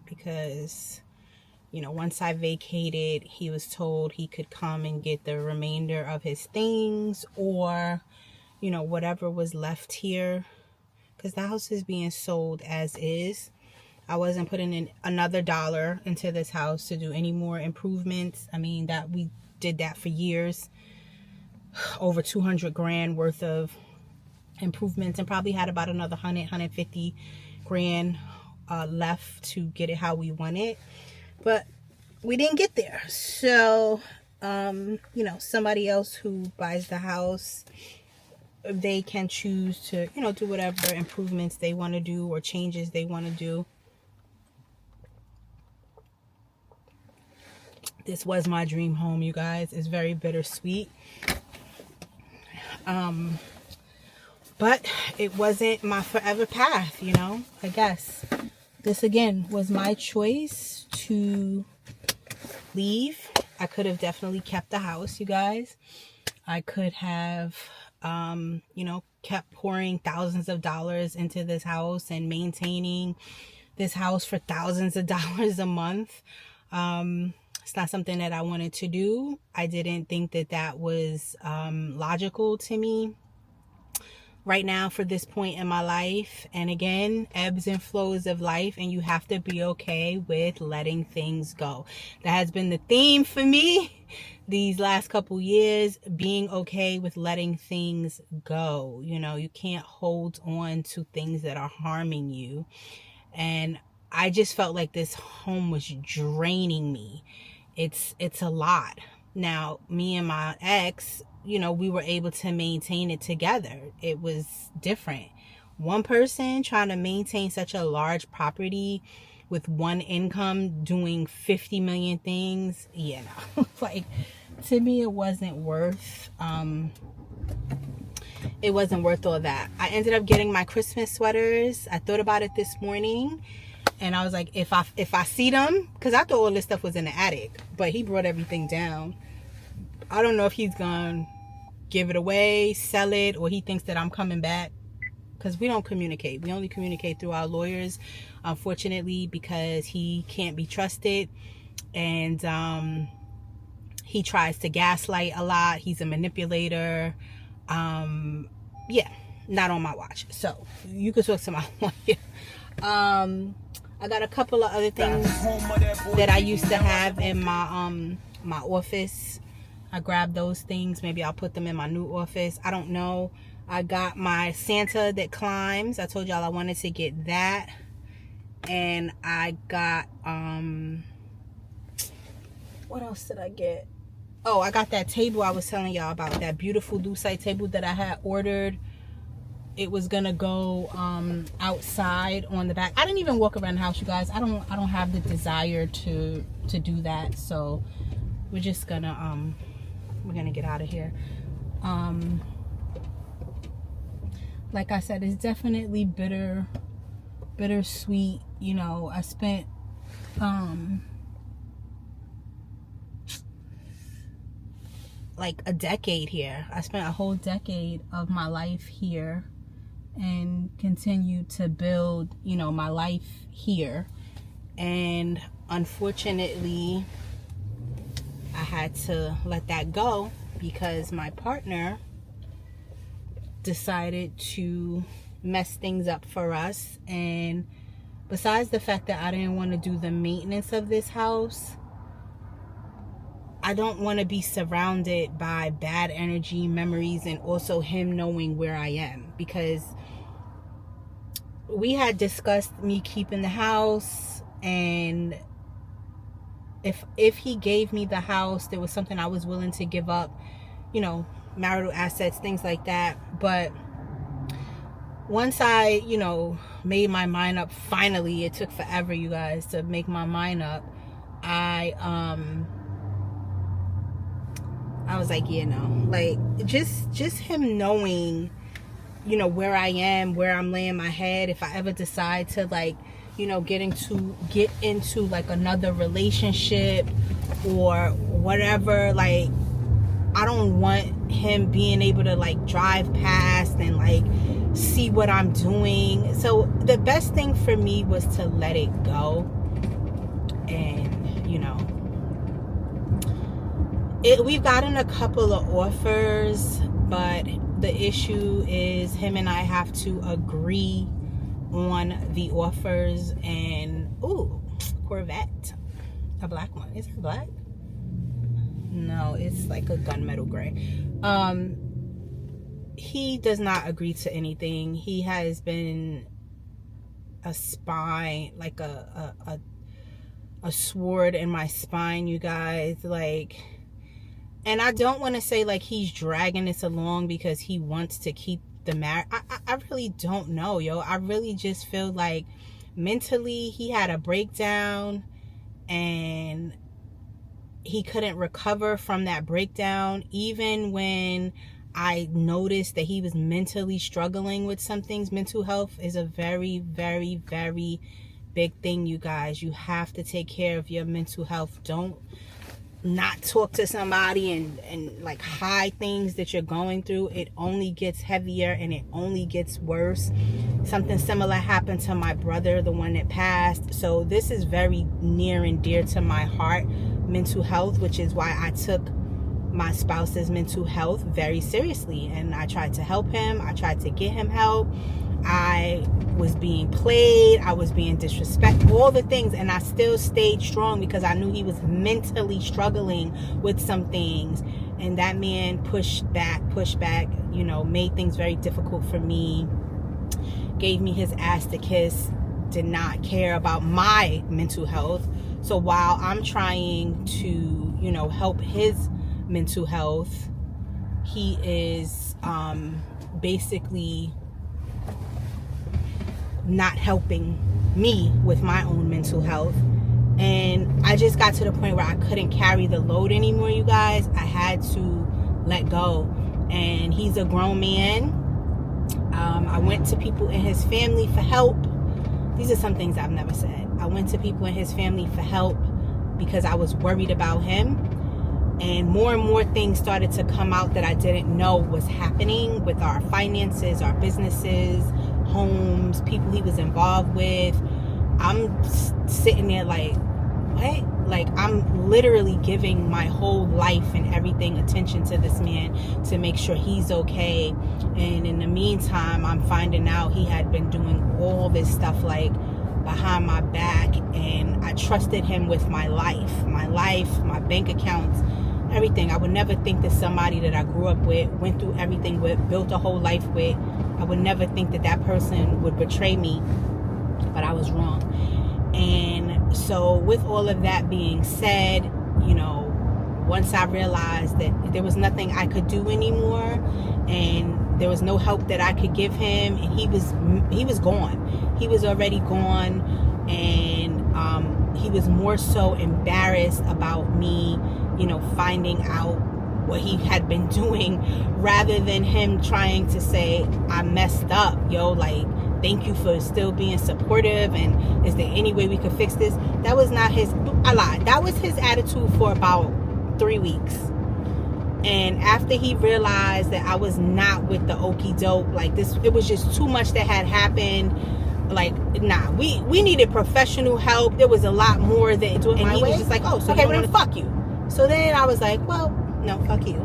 because, you know, once I vacated, he was told he could come and get the remainder of his things or, you know, whatever was left here because the house is being sold as is. I wasn't putting in another dollar into this house to do any more improvements. I mean, that we did that for years. Over 200 grand worth of improvements and probably had about another 150 grand left to get it how we want it. But we didn't get there. So, you know, somebody else who buys the house, they can choose to, you know, do whatever improvements they want to do or changes they want to do. This was my dream home, you guys. It's very bittersweet. But it wasn't my forever path, you know, I guess. This, again, was my choice to leave. I could have definitely kept the house, you guys. I could have, you know, kept pouring thousands of dollars into this house and maintaining this house for thousands of dollars a month. It's not something that I wanted to do. I didn't think that that was logical to me right now for this point in my life. And again, ebbs and flows of life, and you have to be okay with letting things go. That has been the theme for me these last couple years, being okay with letting things go. You know, you can't hold on to things that are harming you. And I just felt like this home was draining me. It's a lot. Now, me and my ex, you know, we were able to maintain it together. It was different. One person trying to maintain such a large property with one income doing 50 million things. Yeah, no. Like, to me, it wasn't worth all that. I ended up getting my Christmas sweaters. I thought about it this morning. And I was like, if I see them, because I thought all this stuff was in the attic, but he brought everything down. I don't know if he's going to give it away, sell it, or he thinks that I'm coming back, because we don't communicate. We only communicate through our lawyers, unfortunately, because he can't be trusted. And he tries to gaslight a lot. He's a manipulator. Yeah, not on my watch. So you can talk to my lawyer. I got a couple of other things that I used to have in my my office. I grabbed those things. Maybe I'll put them in my new office. I don't know. I got my Santa that climbs. I told y'all I wanted to get that. And I got what else did I get? Oh, I got that table I was telling y'all about, that beautiful lucite table that I had ordered it was gonna go outside on the back. I didn't even walk around the house, you guys. I don't have the desire to do that. So we're just gonna we're gonna get out of here. Like I said, it's definitely bittersweet. You know, I spent like a decade here. I spent a whole decade of my life here and continue to build, you know, my life here. And unfortunately, I had to let that go because my partner decided to mess things up for us. And besides the fact that I didn't want to do the maintenance of this house, I don't want to be surrounded by bad energy, memories, and also him knowing where I am, because we had discussed me keeping the house, and if he gave me the house, there was something I was willing to give up, you know, marital assets, things like that. But once I, you know, made my mind up, finally, it took forever, you guys, to make my mind up. I was like, yeah, no, like just him knowing, you know, where I am, where I'm laying my head. If I ever decide to, like, you know, get into like another relationship or whatever, like, I don't want him being able to like drive past and like see what I'm doing. So the best thing for me was to let it go. And, you know, we've gotten a couple of offers, but the issue is him and I have to agree on the offers. And ooh, Corvette, a black one. Is it black? No, it's like a gunmetal gray. He does not agree to anything. He has been a spine, like a sword in my spine, you guys. Like, and I don't want to say like he's dragging this along because he wants to keep the marriage. I really don't know, yo. I really just feel like mentally he had a breakdown and he couldn't recover from that breakdown. Even when I noticed that he was mentally struggling with some things. Mental health is a very, very, very big thing, you guys. You have to take care of your mental health. Don't not talk to somebody and like hide things that you're going through. It only gets heavier and it only gets worse. Something similar happened to my brother, the one that passed. So this is very near and dear to my heart, mental health, which is why I took my spouse's mental health very seriously, and I tried to help him. I tried to get him help. I was being played, I was being disrespected, all the things, and I still stayed strong because I knew he was mentally struggling with some things. And that man pushed back, you know, made things very difficult for me, gave me his ass to kiss, did not care about my mental health. So while I'm trying to, you know, help his mental health, he is basically not helping me with my own mental health. And I just got to the point where I couldn't carry the load anymore, you guys. I had to let go. And he's a grown man. I went to people in his family for help. These are some things I've never said. I went to people in his family for help because I was worried about him. And more things started to come out that I didn't know was happening with our finances, our businesses, homes, people he was involved with. I'm sitting there like, what? Like, I'm literally giving my whole life and everything attention to this man to make sure he's okay. And in the meantime, I'm finding out he had been doing all this stuff like behind my back, and I trusted him with my life, my bank accounts, everything. I would never think that somebody that I grew up with, went through everything with, built a whole life with, I would never think that that person would betray me, but I was wrong. And so with all of that being said, you know, once I realized that there was nothing I could do anymore, and There was no help that I could give him, and he was gone. He was already gone, and he was more so embarrassed about me, finding out what he had been doing, rather than him trying to say, I messed up, like, thank you for still being supportive, and is there any way we could fix this? That was not his, I lied. That was his attitude for about 3 weeks. And after he realized that I was not with the okie doke, like this, it was just too much that had happened. Like, nah, we needed professional help. There was a lot more that, and he was just like, oh, so okay, well then fuck you. So then I was like, well, no, fuck you.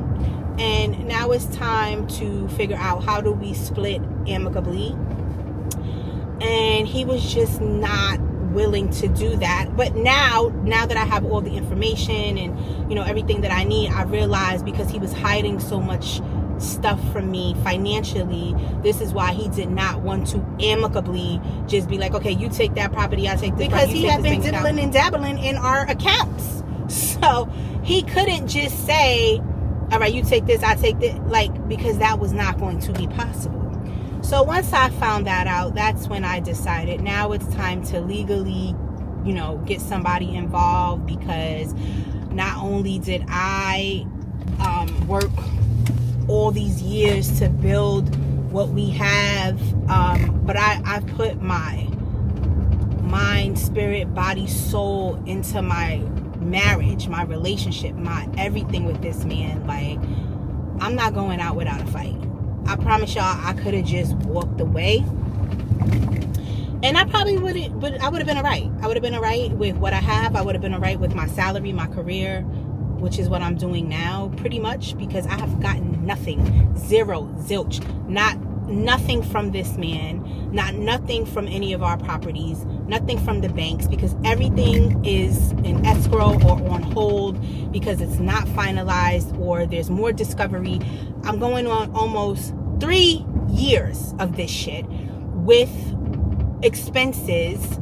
And now it's time to figure out, how do we split amicably? And he was just not willing to do that. But now that I have all the information and everything that I need, I realize, because he was hiding so much stuff from me financially, this is why he did not want to amicably just be like, okay, you take that property, I take this, because he had been dibbling and dabbling in our accounts. So he couldn't just say, all right, you take this, I take this, like, because that was not going to be possible. So once I found that out, that's when I decided now it's time to legally, get somebody involved, because not only did I work all these years to build what we have, but I put my mind, spirit, body, soul into my marriage, my relationship, my everything with this man. Like, I'm not going out without a fight. I promise y'all, I could have just walked away, and I probably wouldn't, but I would have been alright. I would have been alright with what I have. I would have been alright with my salary, my career, which is what I'm doing now, pretty much, because I have gotten nothing, zero, zilch, nothing from this man, nothing from any of our properties, nothing from the banks, because everything is in escrow or on hold, because it's not finalized, or there's more discovery. I'm going on almost 3 years of this shit with expenses.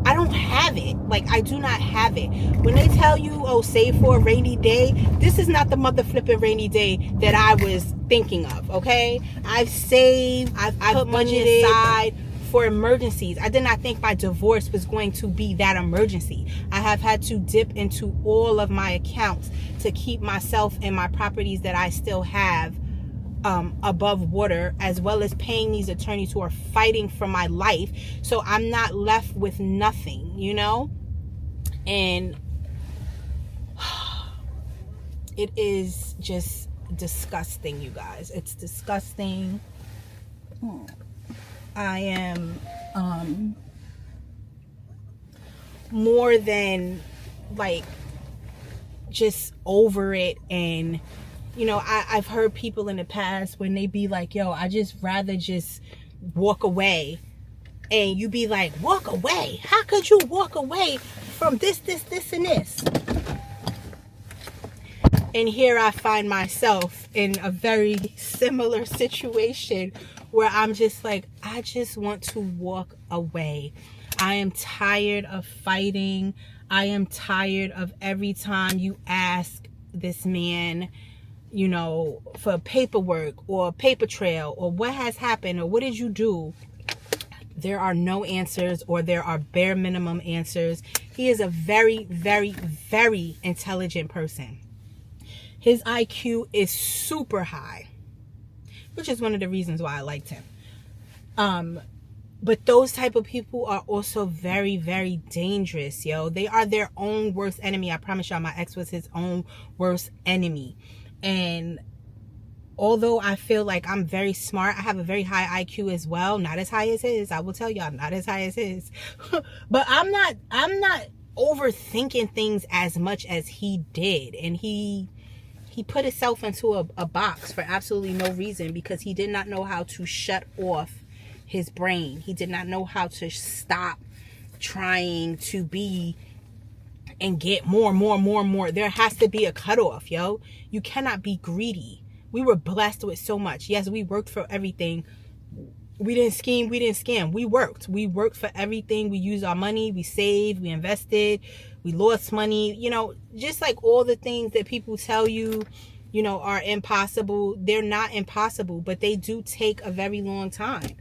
I don't have it. Like, I do not have it. When they tell you, oh, save for a rainy day, this is not the mother flipping rainy day that I was thinking of, okay? I've saved, I've put money aside for emergencies. I did not think my divorce was going to be that emergency. I have had to dip into all of my accounts to keep myself and my properties that I still have above water, as well as paying these attorneys who are fighting for my life, so I'm not left with nothing, and it is just disgusting, you guys. It's disgusting. I am more than, like, just over it. And I've heard people in the past when they be like, yo, I just rather just walk away. And you be like, walk away? How could you walk away from this, and this? And here I find myself in a very similar situation where I'm just like, I just want to walk away. I am tired of fighting. I am tired of every time you ask this man, for paperwork or paper trail, or what has happened, or what did you do? There are no answers, or there are bare minimum answers. He is a very, very, very intelligent person. His IQ is super high, which is one of the reasons why I liked him. But those type of people are also very, very dangerous, yo. They are their own worst enemy. I promise y'all, my ex was his own worst enemy. And although I feel like I'm very smart, I have a very high IQ as well. Not as high as his. I will tell y'all, not as high as his. But I'm not overthinking things as much as he did. And he put himself into a box for absolutely no reason, because he did not know how to shut off his brain. He did not know how to stop trying to be and get more. There has to be a cutoff, yo. You cannot be greedy. We were blessed with so much. Yes, we worked for everything. We didn't scheme, we didn't scam. We worked for everything. We used our money, we saved, we invested, we lost money, just like all the things that people tell you are impossible. They're not impossible, but they do take a very long time.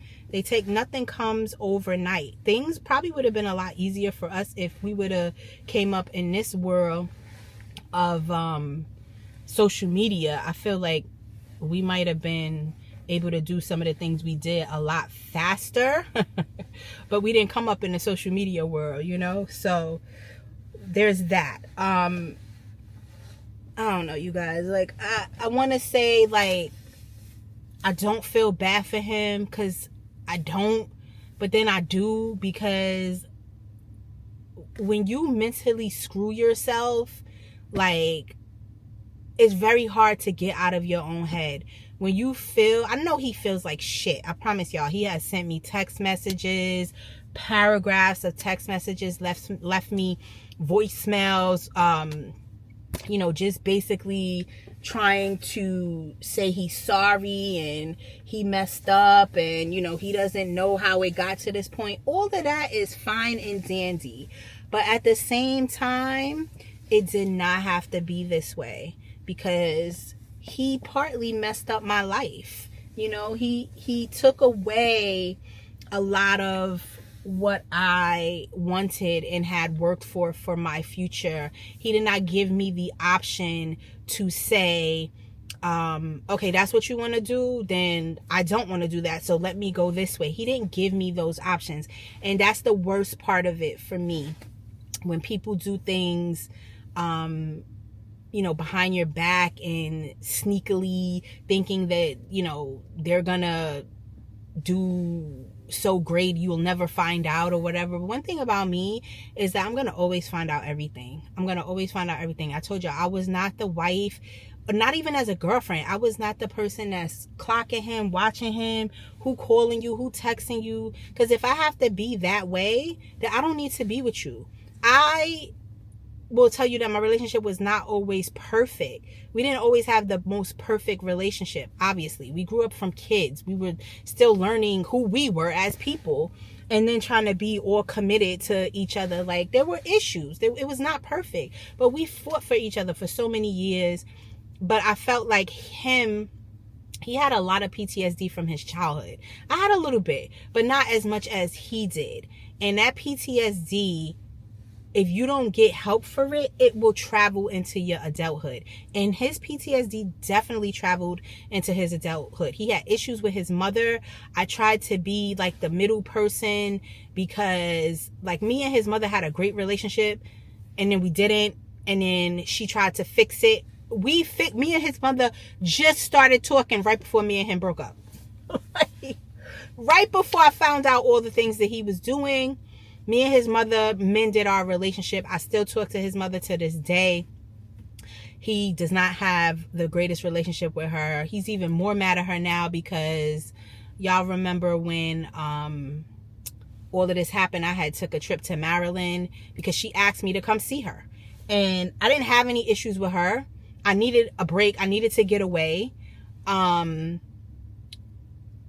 Nothing comes overnight. Things probably would have been a lot easier for us if we would have came up in this world of social media. I feel like we might have been able to do some of the things we did a lot faster, but we didn't come up in the social media world, so there's that. I don't know, you guys, like, I want to say, like, I don't feel bad for him, because I don't, but then I do, because when you mentally screw yourself, like, it's very hard to get out of your own head. When you feel, I know he feels like shit. I promise y'all, he has sent me text messages, paragraphs of text messages, left me voicemails, just basically trying to say he's sorry and he messed up and, he doesn't know how it got to this point. All of that is fine and dandy. But at the same time, it did not have to be this way, because he partly messed up my life. He took away a lot of what I wanted and had worked for my future. He did not give me the option to say, okay, that's what you want to do, then I don't want to do that, so let me go this way. He didn't give me those options. And that's the worst part of it for me. When people do things, behind your back and sneakily thinking that, they're gonna do so great you'll never find out or whatever. But one thing about me is that I'm gonna always find out everything. I told you, I was not the wife, not even as a girlfriend. I was not the person that's clocking him, watching him, who calling you, who texting you. Because if I have to be that way, then I don't need to be with you. I will tell you that my relationship was not always perfect. We didn't always have the most perfect relationship. Obviously, we grew up from kids. We were still learning who we were as people, and then trying to be all committed to each other. Like, there were issues. It was not perfect, but we fought for each other for so many years. But I felt like he had a lot of PTSD from his childhood. I had a little bit, but not as much as he did. And that PTSD, if you don't get help for it, it will travel into your adulthood. And his PTSD definitely traveled into his adulthood. He had issues with his mother. I tried to be like the middle person, because like me and his mother had a great relationship, and then we didn't. And then she tried to fix it. Me and his mother just started talking right before me and him broke up. Right before I found out all the things that he was doing, me and his mother mended our relationship. I still talk to his mother to this day. He does not have the greatest relationship with her. He's even more mad at her now, because y'all remember when all of this happened, I had took a trip to Maryland because she asked me to come see her. And I didn't have any issues with her. I needed a break. I needed to get away.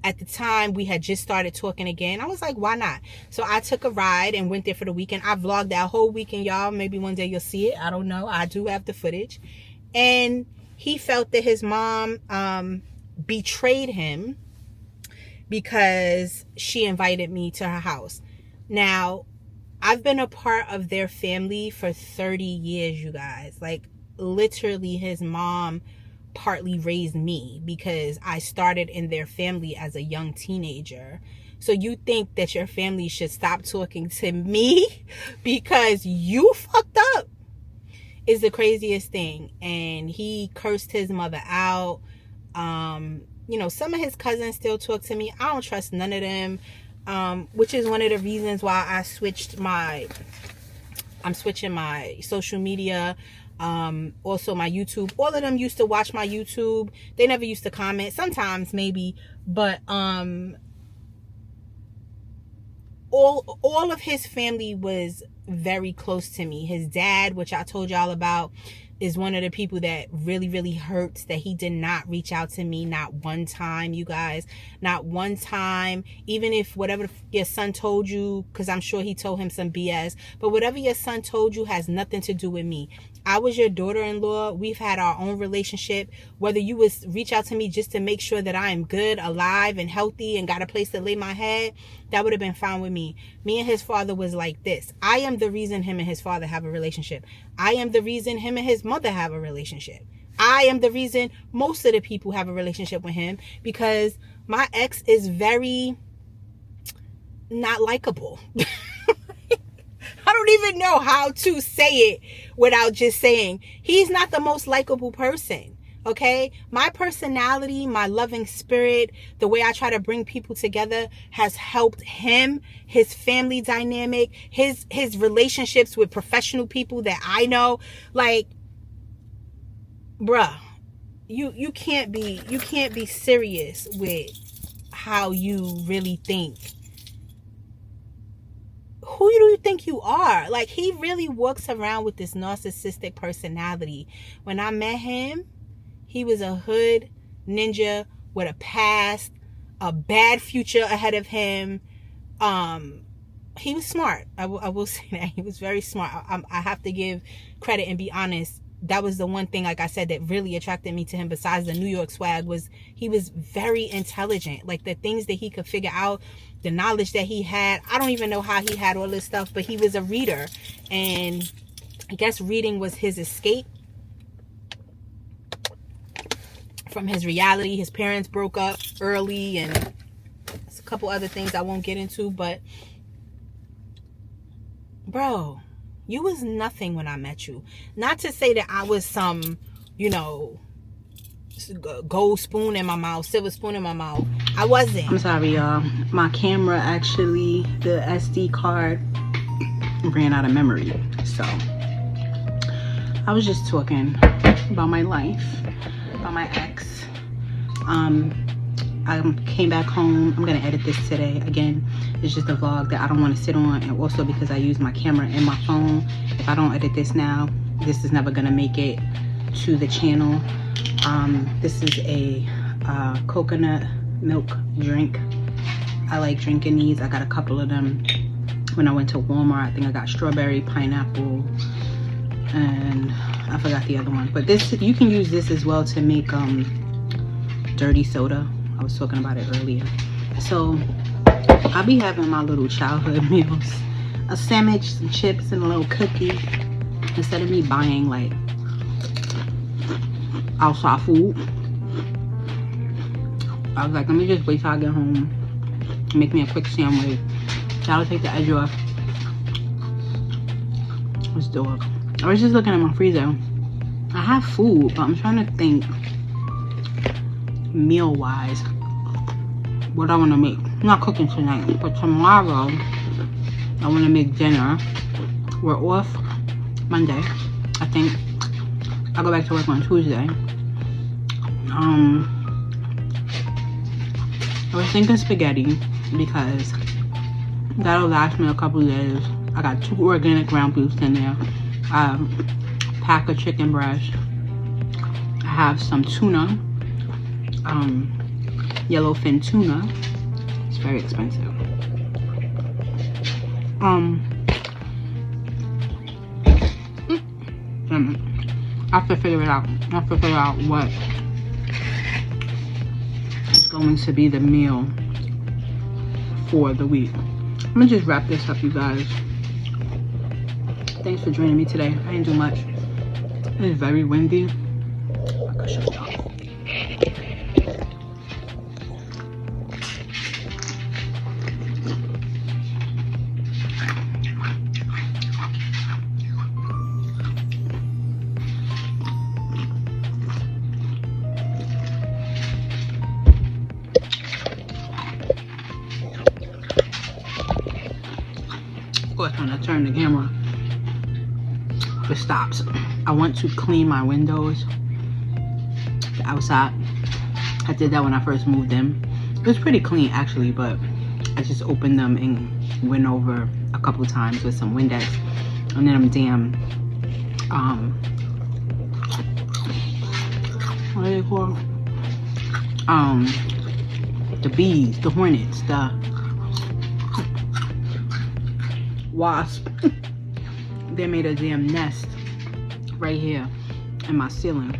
At the time, we had just started talking again. I was like, why not? So I took a ride and went there for the weekend. I vlogged that whole weekend, y'all. Maybe one day you'll see it. I don't know. I do have the footage. And he felt that his mom betrayed him because she invited me to her house. Now, I've been a part of their family for 30 years, you guys. Like, literally, his mom partly raised me, because I started in their family as a young teenager. So you think that your family should stop talking to me because you fucked up is the craziest thing. And he cursed his mother out. Some of his cousins still talk to me. I don't trust none of them, which is one of the reasons why I'm switching my social media. Also my YouTube. All of them used to watch my YouTube. They never used to comment. Sometimes maybe, but all of his family was very close to me. His dad, which I told y'all about, is one of the people that really, really hurts that he did not reach out to me not one time, you guys. Not one time. Even if whatever your son told you, because I'm sure he told him some BS, but whatever your son told you has nothing to do with me. I was your daughter-in-law. We've had our own relationship. Whether you would reach out to me just to make sure that I am good, alive, and healthy, and got a place to lay my head, that would have been fine with me. Me and his father was like this. I am the reason him and his father have a relationship. I am the reason him and his mother have a relationship. I am the reason most of the people have a relationship with him, because my ex is very not likable. I don't even know how to say it without just saying he's not the most likable person. Okay, my personality, my loving spirit, the way I try to bring people together has helped him, his family dynamic, his relationships with professional people that I know. Like, bruh, you can't be serious with how you really think. Who do you think you are? Like, he really walks around with this narcissistic personality. When I met him, he was a hood ninja with a past, a bad future ahead of him. He was smart. I will say that. He was very smart. I have to give credit and be honest. That was the one thing, like I said, that really attracted me to him besides the New York swag, was he was very intelligent. Like, the things that he could figure out, the knowledge that he had. I don't even know how he had all this stuff, but he was a reader. And I guess reading was his escape from his reality. His parents broke up early, and there's a couple other things I won't get into, but bro, you was nothing when I met you. Not to say that I was some, gold spoon in my mouth, silver spoon in my mouth. I wasn't. I'm sorry, y'all. My camera, actually, the SD card ran out of memory. So I was just talking about my life, about my ex. I came back home. I'm gonna edit this today. Again, it's just a vlog that I don't want to sit on, and also because I use my camera and my phone. If I don't edit this now, this is never gonna make it to the channel. This is a coconut milk drink. I like drinking these. I got a couple of them when I went to Walmart. I think I got strawberry, pineapple, and I forgot the other one. But this, you can use this as well to make dirty soda. I was talking about it earlier. So I'll be having my little childhood meals, a sandwich, some chips, and a little cookie, instead of me buying like outside food. I was like, let me just wait till I get home, make me a quick sandwich. That'll take the edge off. Let's do it. I was just looking at my freezer. I have food, but I'm trying to think meal wise what I want to make. I'm not cooking tonight, but tomorrow I want to make dinner. We're off Monday. I think I'll go back to work on Tuesday. I was thinking spaghetti because that'll last me a couple of days. I got 2 organic ground beefs in there, a pack of chicken breast. I have some tuna, yellowfin tuna. It's very expensive. I have to figure it out. I have to figure out what is going to be the meal for the week. I'm gonna just wrap this up, you guys. Thanks for joining me today. I didn't do much. It is very windy. I gotta shut it off. Of course, when I turn the camera, it stops. I want to clean my windows, the outside. I did that when I first moved in. It was pretty clean actually, but I just opened them and went over a couple times with some Windex, and then them damn what are they called? The bees, the hornets, the wasp. They made a damn nest right here in my ceiling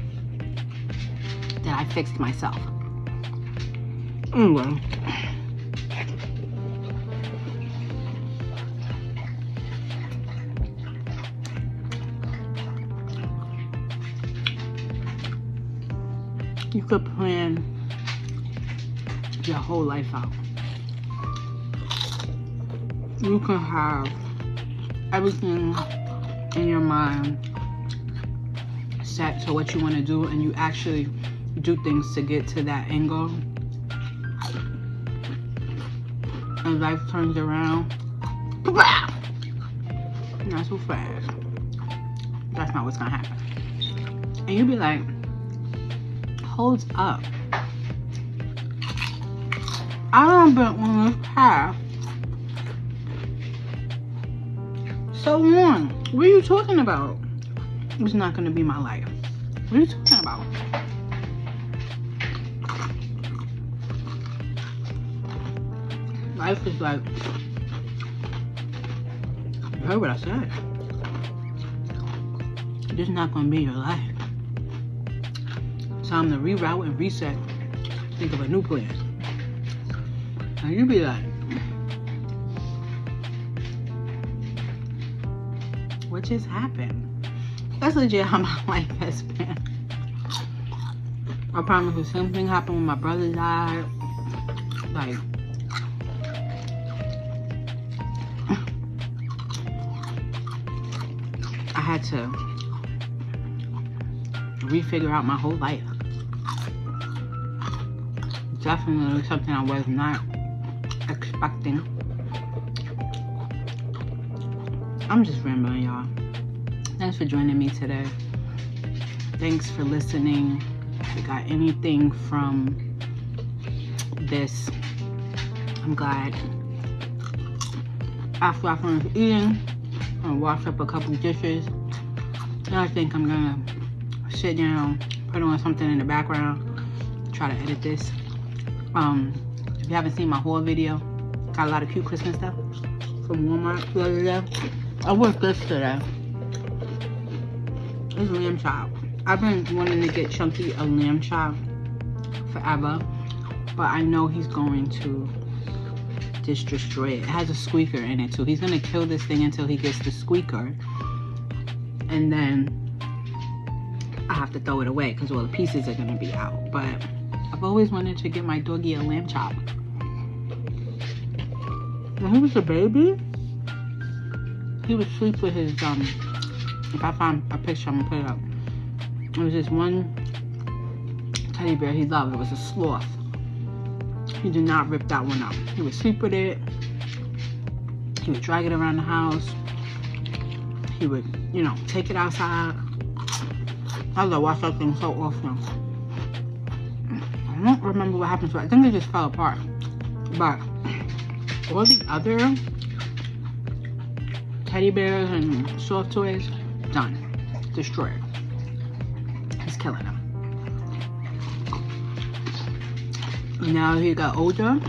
that I fixed myself. Anyway. You could plan your whole life out. You can have everything in your mind set to what you want to do, and you actually do things to get to that end goal. And life turns around. Not so fast. That's not what's gonna happen. And you be like, hold up. I don't been on this path so long. What are you talking about? It's not gonna be my life. What are you talking about? Life is like, you heard what I said. This is not gonna be your life. Time to reroute and reset. Think of a new plan. And you be like, what just happened? That's legit how my life has been. I promise the same thing happened when my brother died. Like, I had to refigure out my whole life. Definitely something I was not expecting. I'm just rambling, y'all. Thanks for joining me today. Thanks for listening. If you got anything from this, I'm glad. After I finish eating, I'm gonna wash up a couple dishes. Then I think I'm gonna sit down, put on something in the background, try to edit this. If you haven't seen my haul video, got a lot of cute Christmas stuff from Walmart the other day. I worked this today. It's lamb chop. I've been wanting to get Chunky a lamb chop forever, but I know he's going to just destroy it. It has a squeaker in it too. He's gonna kill this thing until he gets the squeaker, and then I have to throw it away because all the pieces are gonna be out. But I've always wanted to get my doggy a lamb chop. When he was a baby, he would sleep with his if I find a picture, I'm gonna put it up. There was this one teddy bear he loved. It was a sloth. He did not rip that one up. He would sleep with it. He would drag it around the house. He would, you know, take it outside. I love watch that thing so often. I don't remember what happened to it. I think it just fell apart. But all the other teddy bears and soft toys, done. Destroyed. He's killing them. Now he got older.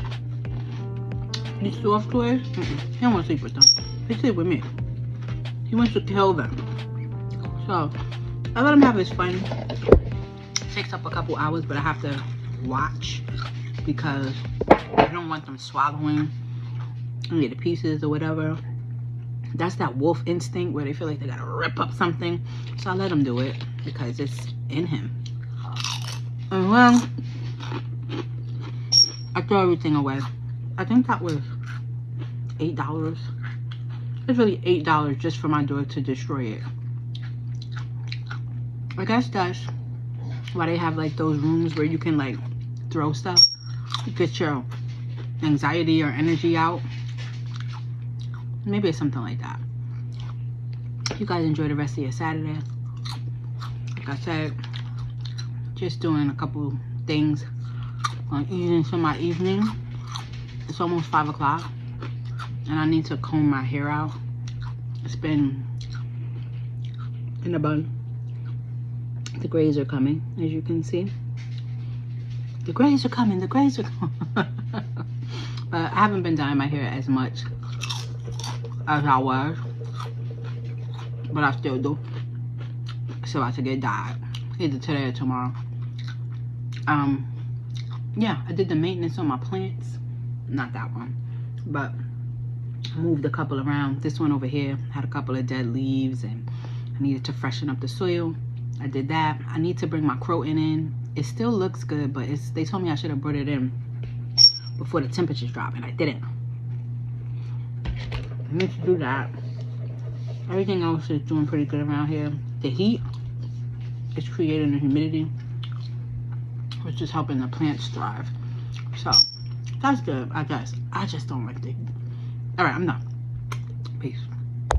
These soft toys, he don't want to sleep with them. He sleep with me. He wants to kill them. So I let him have his fun. It takes up a couple hours, but I have to watch because I don't want them swallowing any of the pieces or whatever. That's that wolf instinct where they feel like they gotta rip up something. So I let him do it because it's in him. And well, I throw everything away. I think that was $8. It's really $8 just for my dog to destroy it. I guess that's why they have like those rooms where you can like throw stuff. Get your anxiety or energy out. Maybe it's something like that. You guys enjoy the rest of your Saturday. Like I said, just doing a couple things on eating for my evening. It's almost 5 o'clock and I need to comb my hair out. It's been in a bun The grays are coming, as you can see. The grays are coming. The grays are coming. But I haven't been dyeing my hair as much as I was. But I still do. It's about to get dyed. Either today or tomorrow. Yeah, I did the maintenance on my plants. Not that one. But I moved a couple around. This one over here had a couple of dead leaves and I needed to freshen up the soil. I did that. I need to bring my croton in. It still looks good, but they told me I should have brought it in before the temperatures drop, and I didn't. I need to do that. Everything else is doing pretty good around here. The heat is creating the humidity, which is helping the plants thrive. So that's good, I guess. I just don't like the heat. All right, I'm done. Peace.